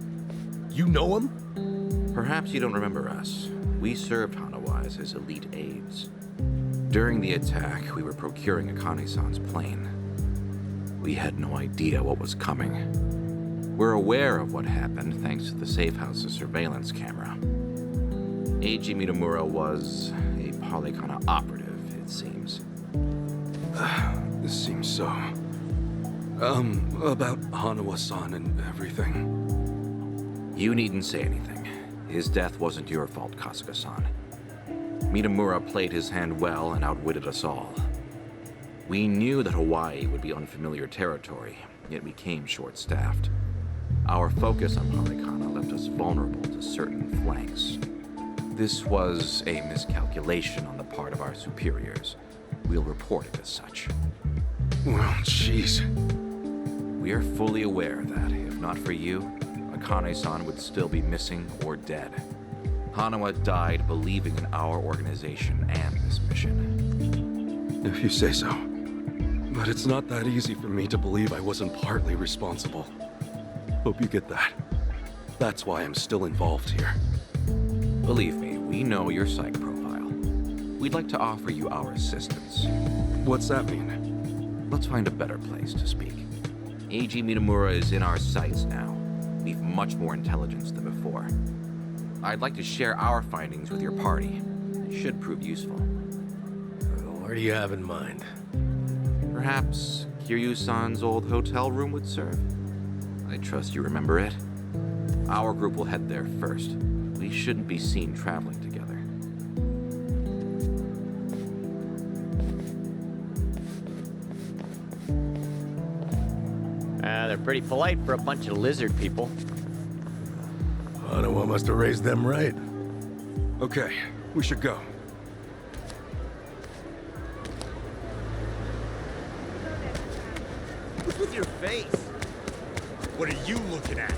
[SPEAKER 18] You know him?
[SPEAKER 14] Perhaps you don't remember us. We served Hanawa as his elite aides. During the attack, we were procuring Akane-san's plane. We had no idea what was coming. We're aware of what happened thanks to the safe house's surveillance camera. Eiji Mitamura was a Polycana operative, it seems.
[SPEAKER 15] This seems so... about Hanawa-san and everything.
[SPEAKER 14] You needn't say anything. His death wasn't your fault, Kasuga-san. Mitamura played his hand well and outwitted us all. We knew that Hawaii would be unfamiliar territory, yet we came short-staffed. Our focus on Polycana left us vulnerable to certain flanks. This was a miscalculation on the part of our superiors. We'll report it as such.
[SPEAKER 15] Well, jeez.
[SPEAKER 14] We are fully aware that, if not for you, Akane-san would still be missing or dead. Hanawa died believing in our organization and this mission.
[SPEAKER 15] If you say so. But it's not that easy for me to believe I wasn't partly responsible. Hope you get that. That's why I'm still involved here.
[SPEAKER 14] Believe me, we know your psych profile. We'd like to offer you our assistance.
[SPEAKER 15] What's that mean?
[SPEAKER 20] let's find a better place to speak. Eiji Minamura is in our sights now. We've much more intelligence than before. I'd like to share our findings with your party. It should prove useful.
[SPEAKER 18] What do you have in mind?
[SPEAKER 20] Perhaps Kiryu-san's old hotel room would serve? I trust you remember it. Our group will head there first. We shouldn't be seen traveling together.
[SPEAKER 16] They're pretty polite for a bunch of lizard people.
[SPEAKER 18] Hanawa must have raised them right.
[SPEAKER 15] Okay, we should go.
[SPEAKER 16] What's with your face?
[SPEAKER 9] What are you looking at?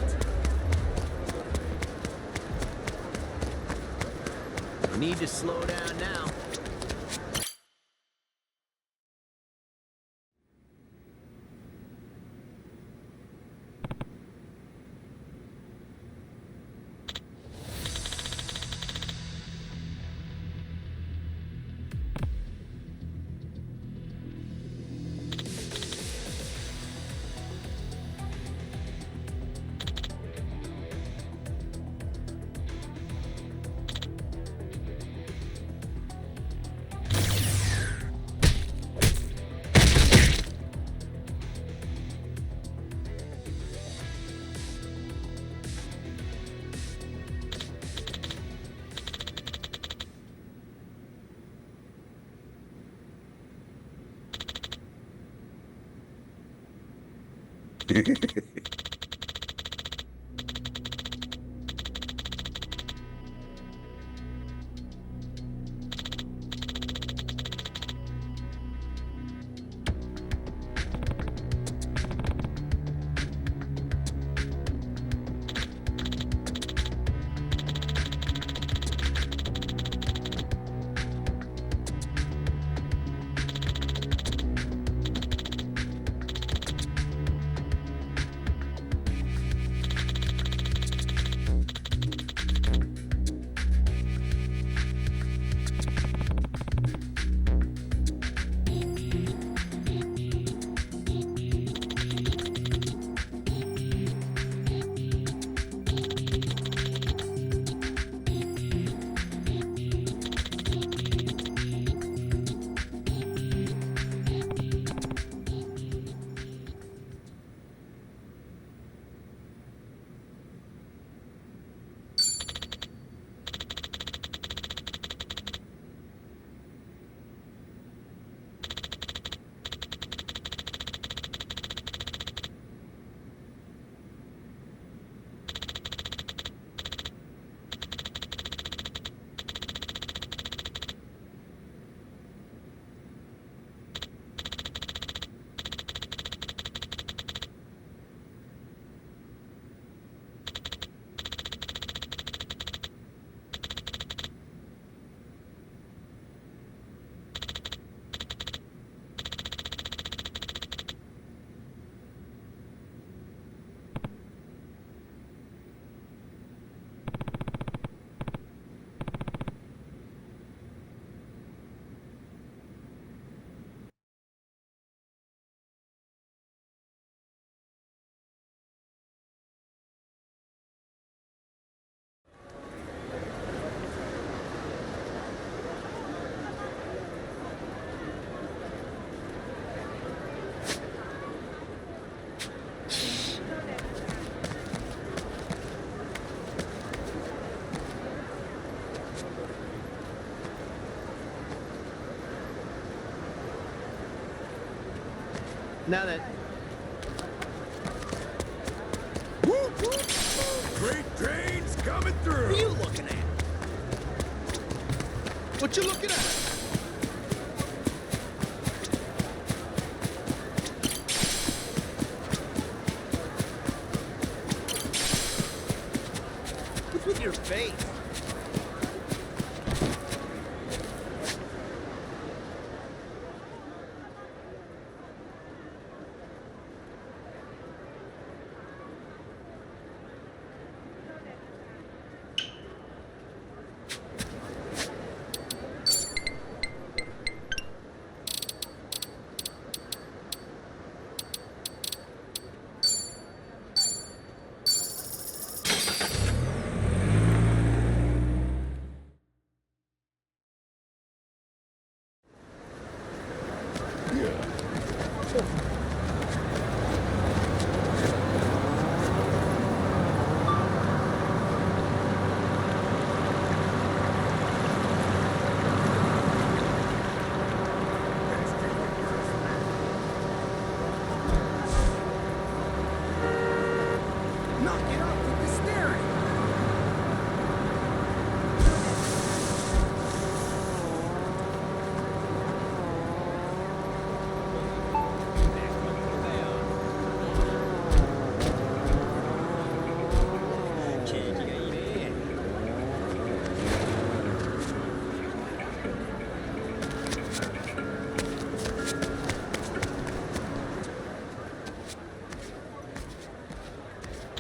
[SPEAKER 16] You need to slow down now. Now that...
[SPEAKER 9] Great trains coming through!
[SPEAKER 16] What are you looking at?
[SPEAKER 9] What you looking at?
[SPEAKER 16] What's with your face?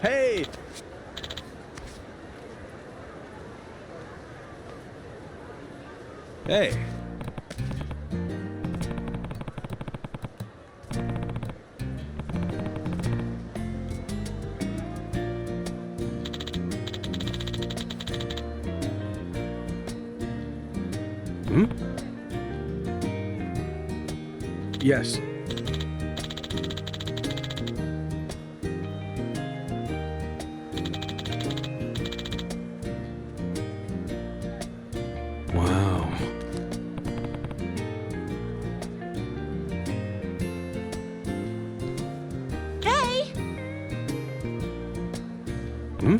[SPEAKER 9] Hey! Hey!
[SPEAKER 15] Hmm? Yes. Wow.
[SPEAKER 5] Hey!
[SPEAKER 15] Hmm?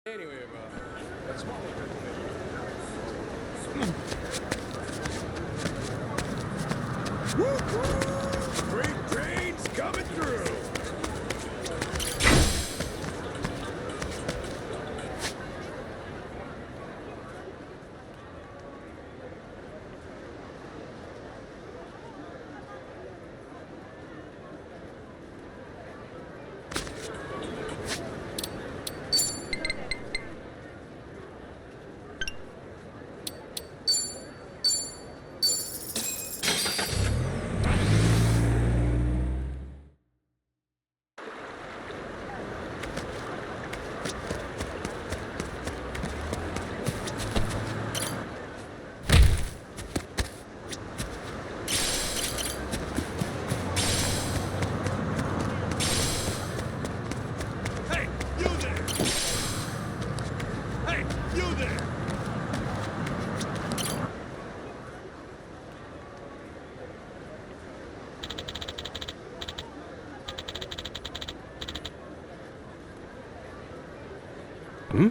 [SPEAKER 18] Anyway, that's Freight trains coming through.
[SPEAKER 15] Hmm?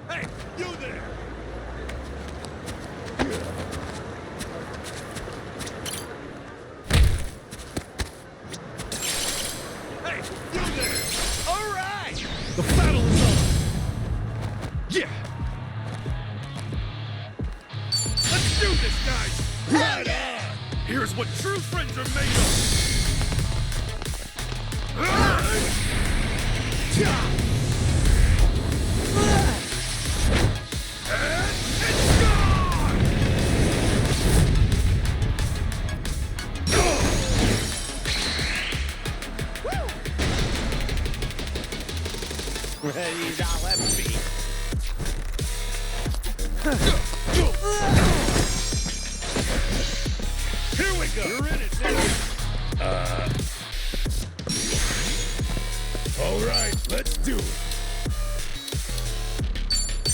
[SPEAKER 9] Hey, you there! Hey, you there! All right! The battle is on! Yeah! is what true friends are made of!
[SPEAKER 16] He's all empty.
[SPEAKER 9] Here we go! You're in it, dude! Alright, let's do it!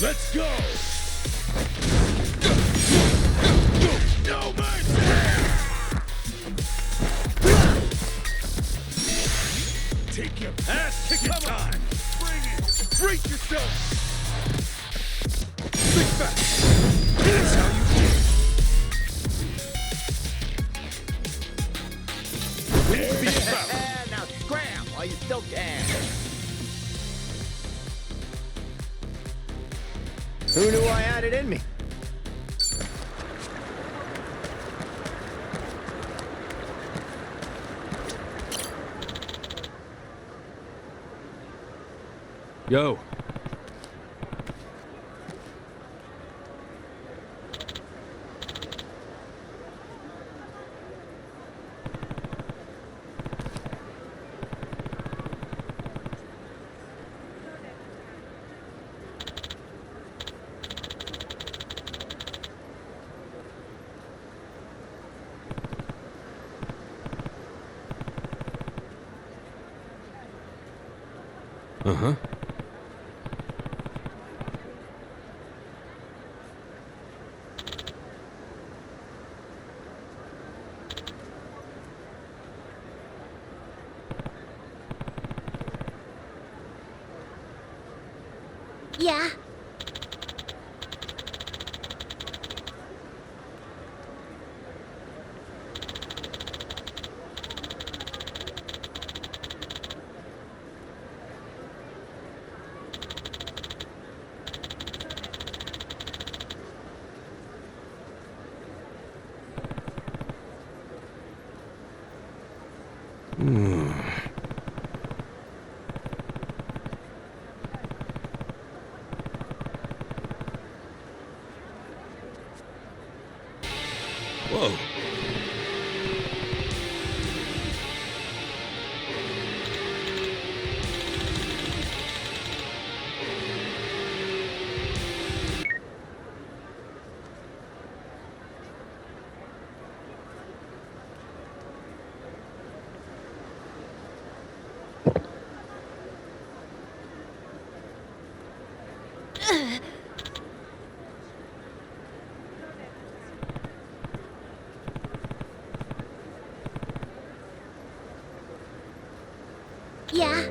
[SPEAKER 9] Let's go! No mercy! Take your ass kicking time! Bring it! Brace yourself! Think back! Here's how you do it!
[SPEAKER 16] Now scram while you still can. Who knew I had it in me?
[SPEAKER 15] Yo. Uh-huh.
[SPEAKER 5] Yeah.
[SPEAKER 15] Whoa.
[SPEAKER 5] Yeah.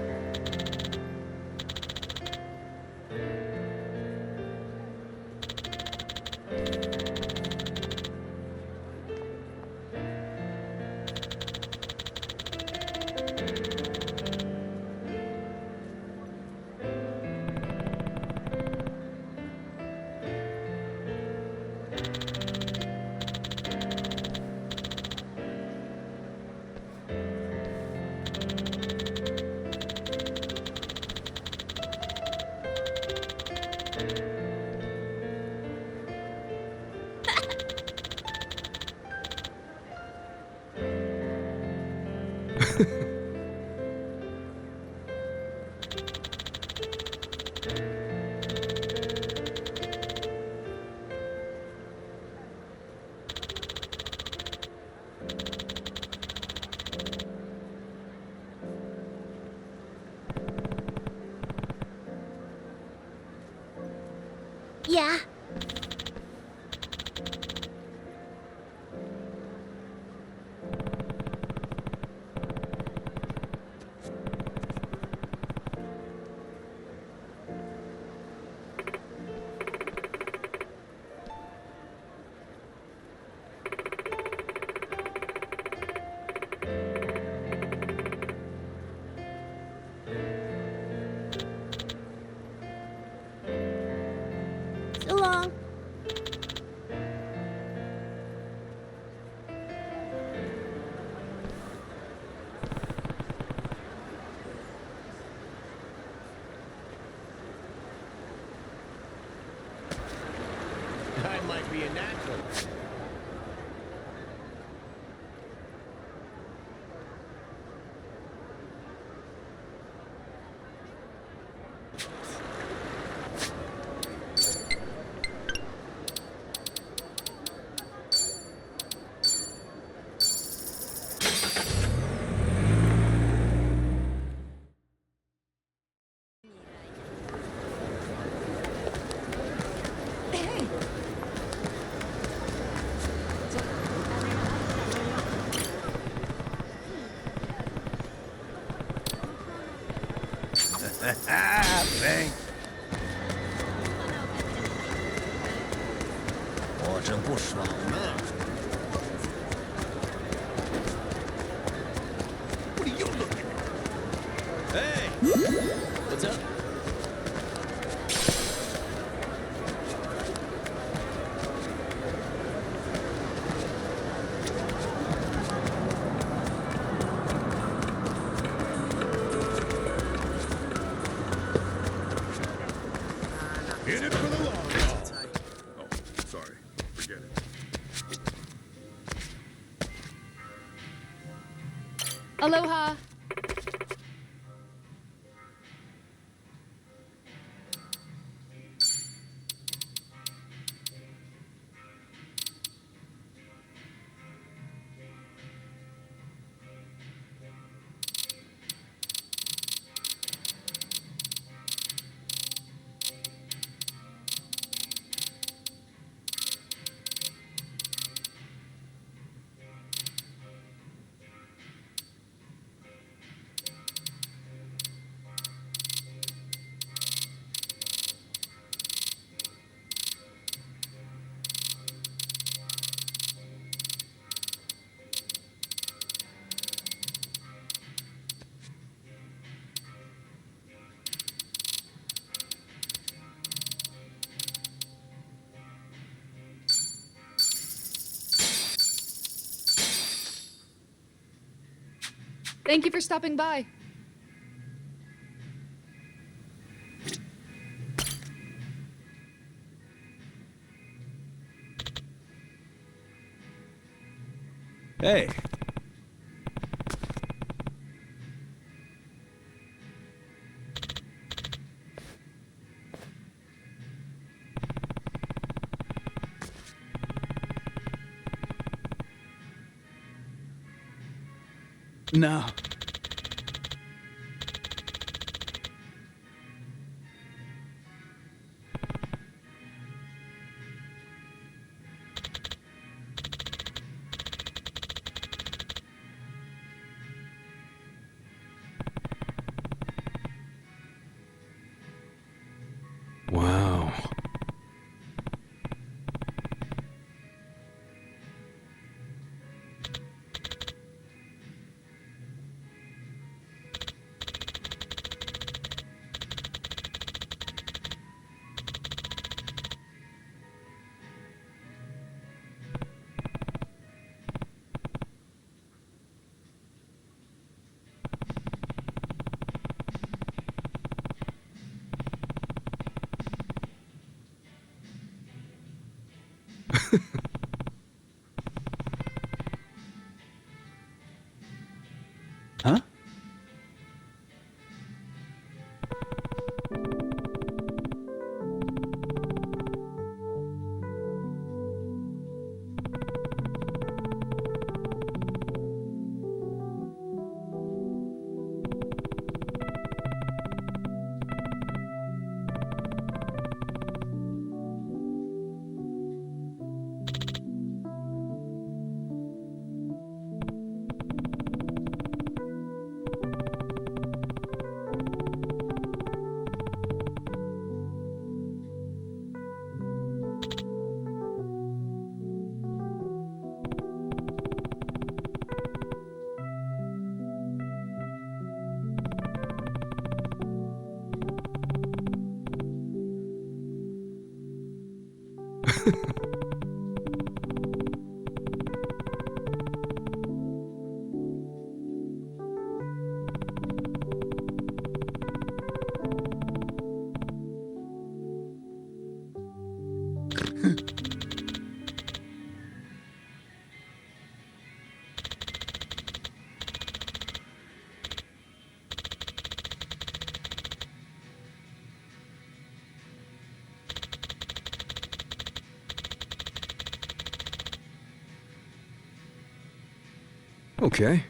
[SPEAKER 5] Yeah. So long.
[SPEAKER 16] I might be a natural.
[SPEAKER 7] Thanks. 我真不爽呢。What are you looking at? Hey! What's up?
[SPEAKER 9] In it for the long haul. Oh, sorry. Forget it.
[SPEAKER 5] Aloha. Thank you for stopping by.
[SPEAKER 9] Hey.
[SPEAKER 13] No.
[SPEAKER 15] Wow.
[SPEAKER 13] Huh?
[SPEAKER 15] Okay.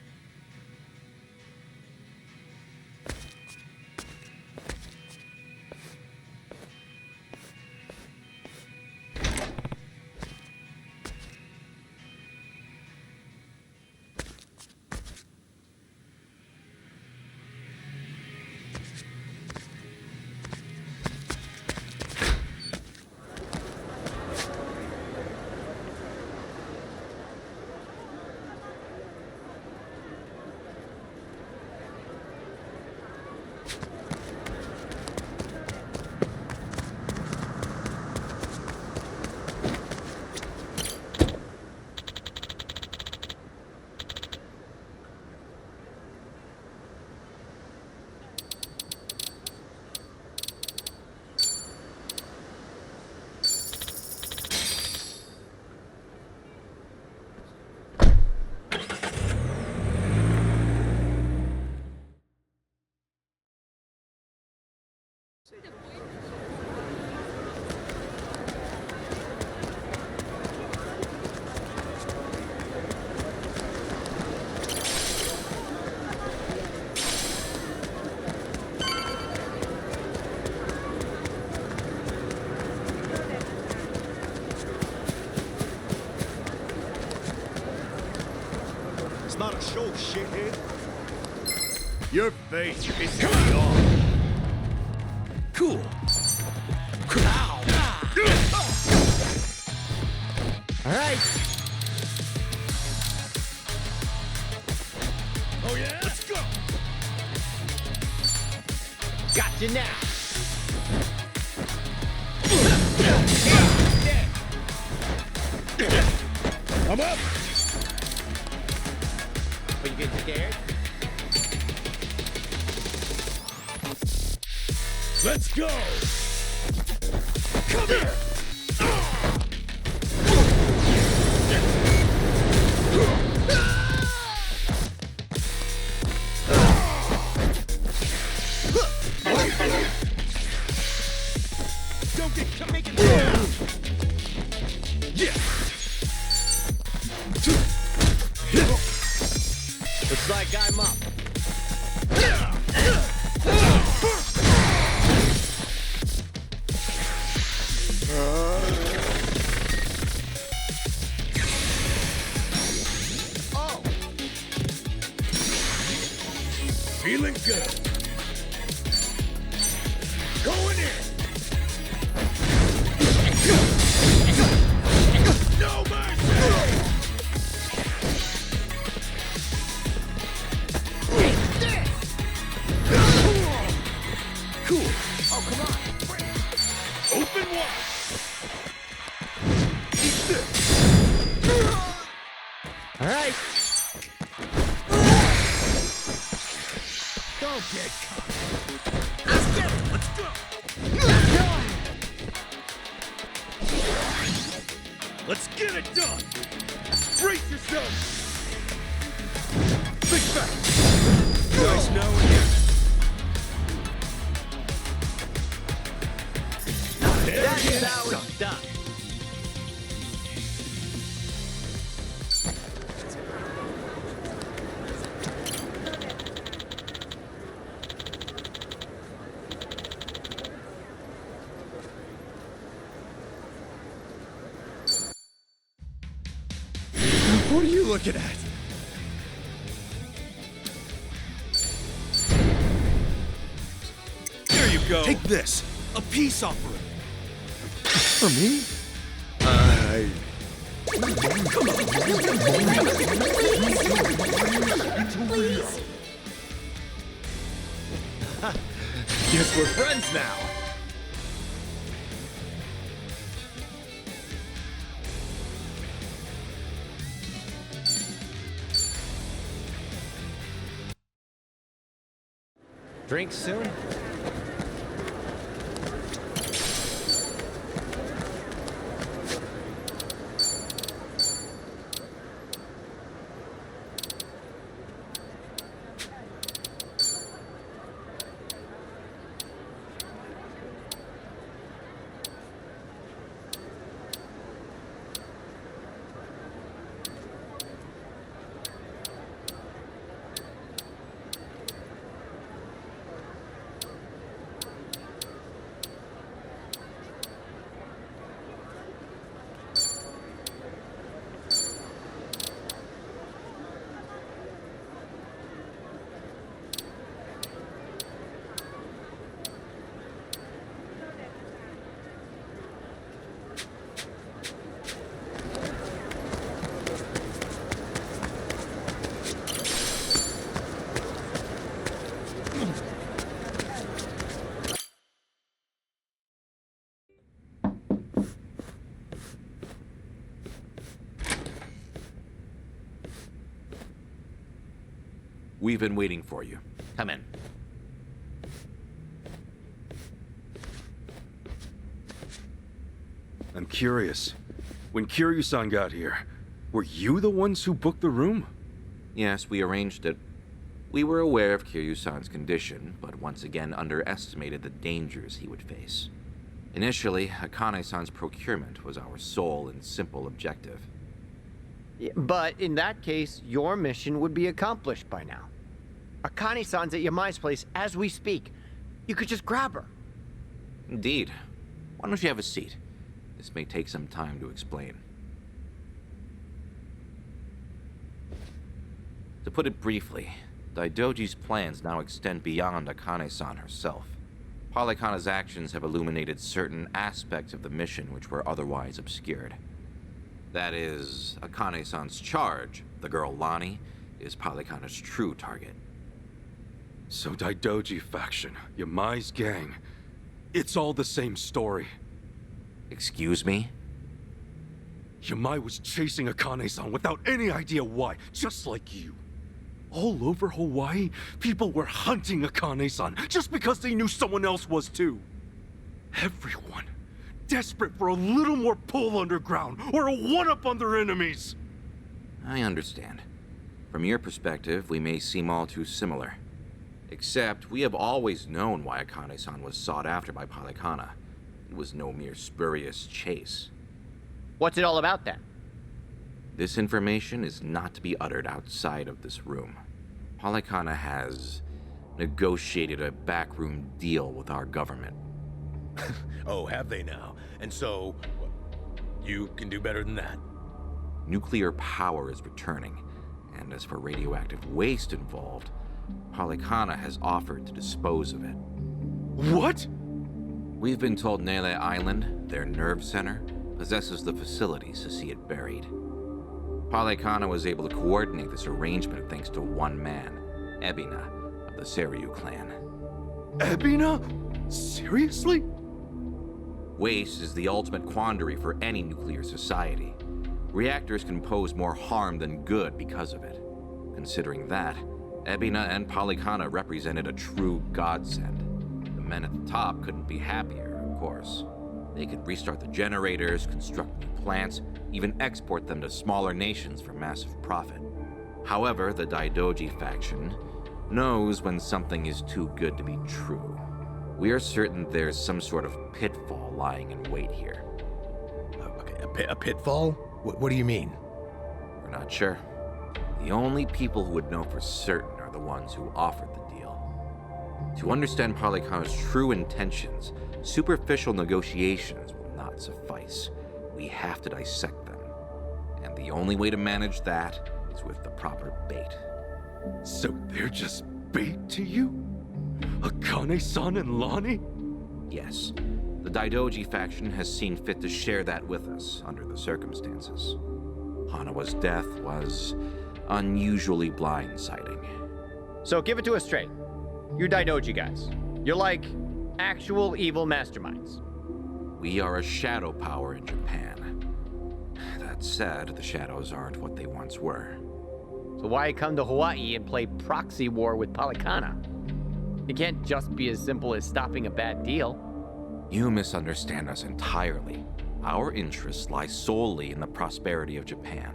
[SPEAKER 9] It's not a show, shithead. Your face pisses me off.
[SPEAKER 15] Cool.
[SPEAKER 16] All right.
[SPEAKER 9] Oh yeah? Let's go!
[SPEAKER 16] Gotcha now.
[SPEAKER 9] I'm up!
[SPEAKER 16] Are you getting scared?
[SPEAKER 9] Let's go! Come here! Don't get make it yeah.
[SPEAKER 16] Looks like I'm up.
[SPEAKER 9] Oh. Feeling good. Going in. No mercy.
[SPEAKER 15] Cool.
[SPEAKER 9] Oh, come on. Open wide. Eat this.
[SPEAKER 16] All right.
[SPEAKER 9] Don't get caught. Let's get it. Let's go. Let's get it done. Brace yourself. Big back. Nice knowing you.
[SPEAKER 16] That's how it's done.
[SPEAKER 9] What are you looking at? There you go. Take this. A peace offering.
[SPEAKER 15] For me?
[SPEAKER 5] Please?
[SPEAKER 9] Guess we're friends now.
[SPEAKER 16] Drink soon?
[SPEAKER 20] We've been waiting for you. Come in.
[SPEAKER 15] I'm curious. When Kiryu-san got here, were you the ones who booked the room?
[SPEAKER 20] Yes, we arranged it. We were aware of Kiryu-san's condition, but once again underestimated the dangers he would face. Initially, Akane-san's procurement was our sole and simple objective.
[SPEAKER 16] But in that case, your mission would be accomplished by now. Akane-san's at Yamai's place as we speak. You could just grab her.
[SPEAKER 20] Indeed. Why don't you have a seat? This may take some time to explain. To put it briefly, Daidoji's plans now extend beyond Akane-san herself. Polykhana's actions have illuminated certain aspects of the mission which were otherwise obscured. That is, Akane-san's charge, the girl Lonnie, is Polykhana's true target.
[SPEAKER 15] So Daidoji faction, Yamai's gang, it's all the same story.
[SPEAKER 20] Excuse me?
[SPEAKER 15] Yamai was chasing Akane-san without any idea why, just like you. All over Hawaii, people were hunting Akane-san just because they knew someone else was too. Everyone, desperate for a little more pull underground or a one-up on their enemies.
[SPEAKER 20] I understand. From your perspective, we may seem all too similar. Except, we have always known why Akane-san was sought after by Polykhana. It was no mere spurious chase.
[SPEAKER 16] What's it all about then?
[SPEAKER 20] This information is not to be uttered outside of this room. Polykhana has negotiated a backroom deal with our government.
[SPEAKER 18] Oh, have they now? And so, you can do better than that?
[SPEAKER 20] Nuclear power is returning, and as for radioactive waste involved, Polykhana has offered to dispose of it.
[SPEAKER 15] What?
[SPEAKER 20] We've been told Nele Island, their nerve center, possesses the facilities to see it buried. Polykhana was able to coordinate this arrangement thanks to one man, Ebina, of the Seiryu clan.
[SPEAKER 15] Ebina? Seriously?
[SPEAKER 20] Waste is the ultimate quandary for any nuclear society. Reactors can pose more harm than good because of it. Considering that, Ebina and Polykhana represented a true godsend. The men at the top couldn't be happier, of course. They could restart the generators, construct new plants, even export them to smaller nations for massive profit. However, the Daidoji faction knows when something is too good to be true. We are certain there's some sort of pitfall lying in wait here.
[SPEAKER 18] Okay, a pitfall? What do you mean?
[SPEAKER 20] We're not sure. The only people who would know for certain are the ones who offered the deal. To understand Polykhana's true intentions, superficial negotiations will not suffice. We have to dissect them. And the only way to manage that is with the proper bait.
[SPEAKER 15] So they're just bait to you? Akane-san and Lonnie?
[SPEAKER 20] Yes. The Daidoji faction has seen fit to share that with us under the circumstances. Hanawa's death was unusually blindsiding.
[SPEAKER 16] So give it to us straight. You're Daidoji guys. You're like actual evil masterminds.
[SPEAKER 20] We are a shadow power in Japan. That said, the shadows aren't what they once were.
[SPEAKER 16] So why come to Hawaii and play proxy war with Polykhana? It can't just be as simple as stopping a bad deal.
[SPEAKER 20] You misunderstand us entirely. Our interests lie solely in the prosperity of Japan.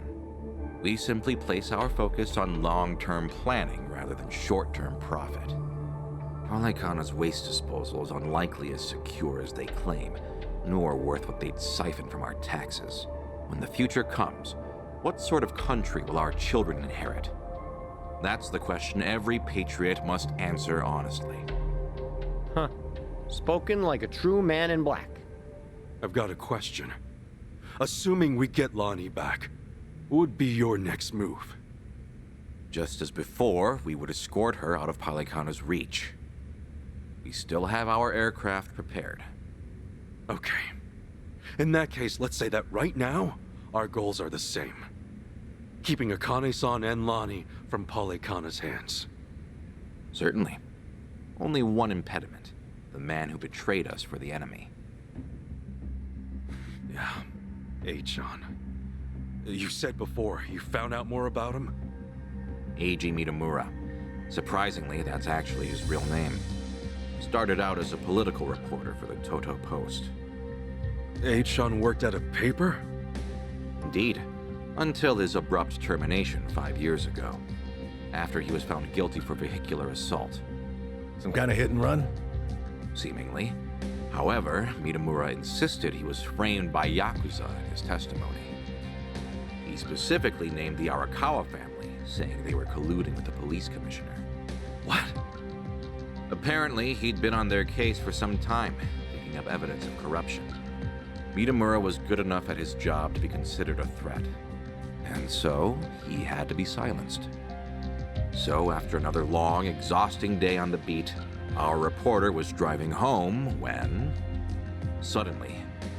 [SPEAKER 20] We simply place our focus on long-term planning rather than short-term profit. Polykhana's waste disposal is unlikely as secure as they claim, nor worth what they'd siphon from our taxes. When the future comes, what sort of country will our children inherit? That's the question every patriot must answer honestly.
[SPEAKER 16] Huh. Spoken like a true man in black.
[SPEAKER 15] I've got a question. Assuming we get Lonnie back, what would be your next move?
[SPEAKER 20] Just as before, we would escort her out of Polykhana's reach. We still have our aircraft prepared.
[SPEAKER 15] Okay. In that case, let's say that right now, our goals are the same. Keeping Akane-san and Lonnie from Polykhana's hands.
[SPEAKER 20] Certainly. Only one impediment. The man who betrayed us for the enemy.
[SPEAKER 15] Yeah. Eichan. You said before, you found out more about him?
[SPEAKER 20] Eiji Mitamura. Surprisingly, that's actually his real name. Started out as a political reporter for the Toto Post.
[SPEAKER 15] H-Sean worked at a paper?
[SPEAKER 20] Indeed, until his abrupt termination 5 years ago, after he was found guilty for vehicular assault.
[SPEAKER 18] Some kind of hit and run?
[SPEAKER 20] Seemingly. However, Mitamura insisted he was framed by Yakuza in his testimony. He specifically named the Arakawa family, saying they were colluding with the police commissioner.
[SPEAKER 15] What?
[SPEAKER 20] Apparently, he'd been on their case for some time, picking up evidence of corruption. Mitamura was good enough at his job to be considered a threat, and so he had to be silenced. So, after another long, exhausting day on the beat, our reporter was driving home when, suddenly,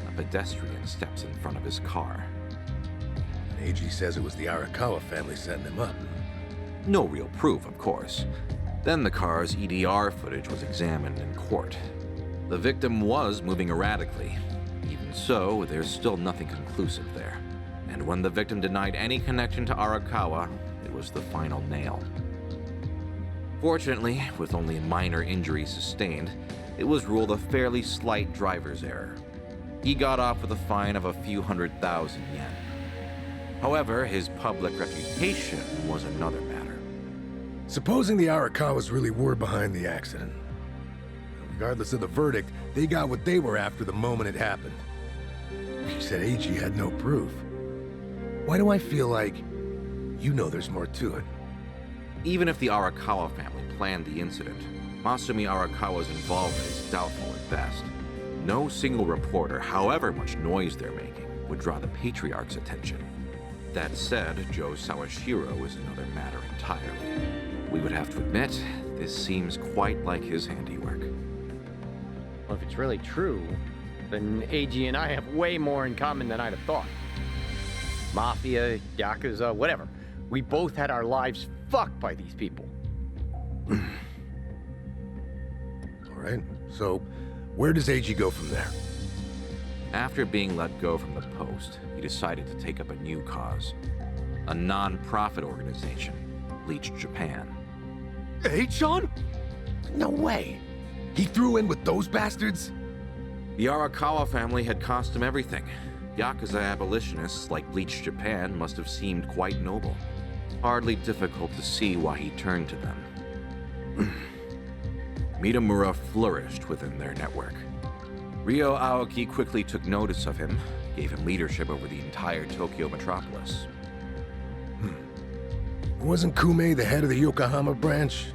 [SPEAKER 20] a pedestrian steps in front of his car.
[SPEAKER 18] And AG says it was the Arakawa family setting him up.
[SPEAKER 20] No real proof, of course. Then the car's EDR footage was examined in court. The victim was moving erratically. Even so, there's still nothing conclusive there. And when the victim denied any connection to Arakawa, it was the final nail. Fortunately, with only minor injuries sustained, it was ruled a fairly slight driver's error. He got off with a fine of a few 100,000 yen. However, his public reputation was another matter.
[SPEAKER 18] Supposing the Arakawas really were behind the accident. Regardless of the verdict, they got what they were after the moment it happened. She said AG had no proof. Why do I feel like you know there's more to it?
[SPEAKER 20] Even if the Arakawa family planned the incident, Masumi Arakawa's involvement is doubtful at best. No single reporter, however much noise they're making, would draw the Patriarch's attention. That said, Joe Sawashiro is another matter entirely. We would have to admit, this seems quite like his handiwork.
[SPEAKER 16] Well, if it's really true, then AG and I have way more in common than I'd have thought. Mafia, Yakuza, whatever. We both had our lives fucked by these people.
[SPEAKER 18] All right, so where does AG go from there?
[SPEAKER 20] After being let go from the post, he decided to take up a new cause. A non-profit organization, Bleach Japan.
[SPEAKER 18] H-Sean? No way. He threw in with those bastards?
[SPEAKER 20] The Arakawa family had cost him everything. Yakuza abolitionists like Bleach Japan must have seemed quite noble. Hardly difficult to see why he turned to them. Mitamura flourished within their network. Ryo Aoki quickly took notice of him, gave him leadership over the entire Tokyo metropolis.
[SPEAKER 18] Wasn't Kume the head of the Yokohama branch?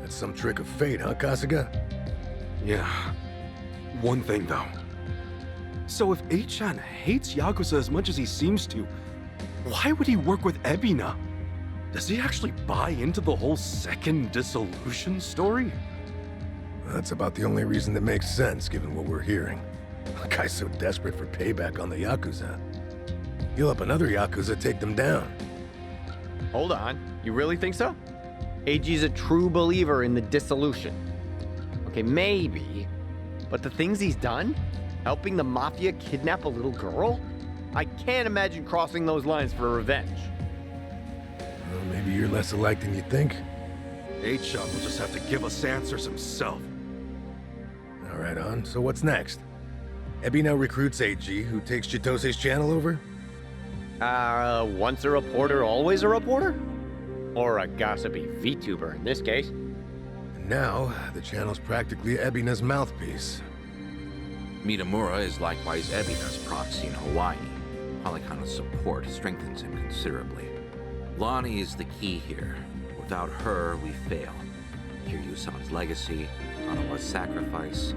[SPEAKER 18] That's some trick of fate, huh, Kasuga?
[SPEAKER 15] Yeah. One thing, though. So if H-Chan hates Yakuza as much as he seems to, why would he work with Ebina? Does he actually buy into the whole second dissolution story?
[SPEAKER 18] That's about the only reason that makes sense, given what we're hearing. A guy's so desperate for payback on the Yakuza. He'll help another Yakuza take them down.
[SPEAKER 16] Hold on, you really think so? AG's a true believer in the dissolution. Okay, maybe, but the things he's done? Helping the Mafia kidnap a little girl? I can't imagine crossing those lines for revenge.
[SPEAKER 18] Well, maybe you're less alike than you think.
[SPEAKER 15] H-Sean will just have to give us answers himself.
[SPEAKER 18] All right, On, so what's next? Ebina recruits AG, who takes Chitose's channel over?
[SPEAKER 16] Once a reporter, always a reporter? Or a gossipy VTuber in this case.
[SPEAKER 18] And now, the channel's practically Ebina's mouthpiece.
[SPEAKER 20] Mitamura is likewise Ebina's proxy in Hawaii. Polycona's support strengthens him considerably. Lonnie is the key here. Without her, we fail. Kiryu-san's legacy, Hanawa's sacrifice,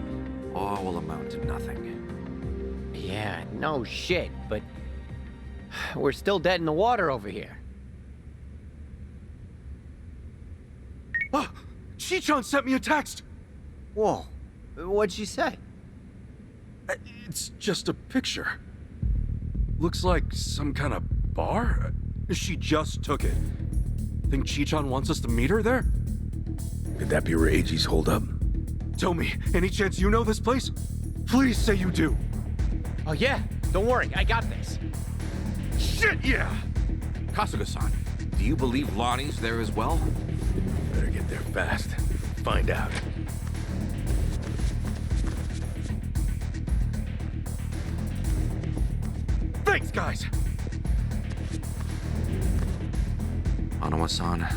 [SPEAKER 20] all will amount to nothing.
[SPEAKER 16] Yeah, no shit, but we're still dead in the water over here.
[SPEAKER 15] Ah! Chi-chan sent me a text!
[SPEAKER 16] Whoa, what'd she say?
[SPEAKER 15] It's just a picture. Looks like some kind of bar? She just took it. Think Chi-chan wants us to meet her there?
[SPEAKER 18] Could that be where AG's holed up?
[SPEAKER 15] Tell me, any chance you know this place? Please say you do.
[SPEAKER 16] Oh yeah, don't worry, I got this.
[SPEAKER 15] Shit, yeah!
[SPEAKER 20] Kasuga-san, do you believe Lonnie's there as well?
[SPEAKER 18] Better get there fast. Find out.
[SPEAKER 15] Thanks, guys!
[SPEAKER 20] Onawa-san,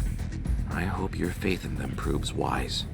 [SPEAKER 20] I hope your faith in them proves wise.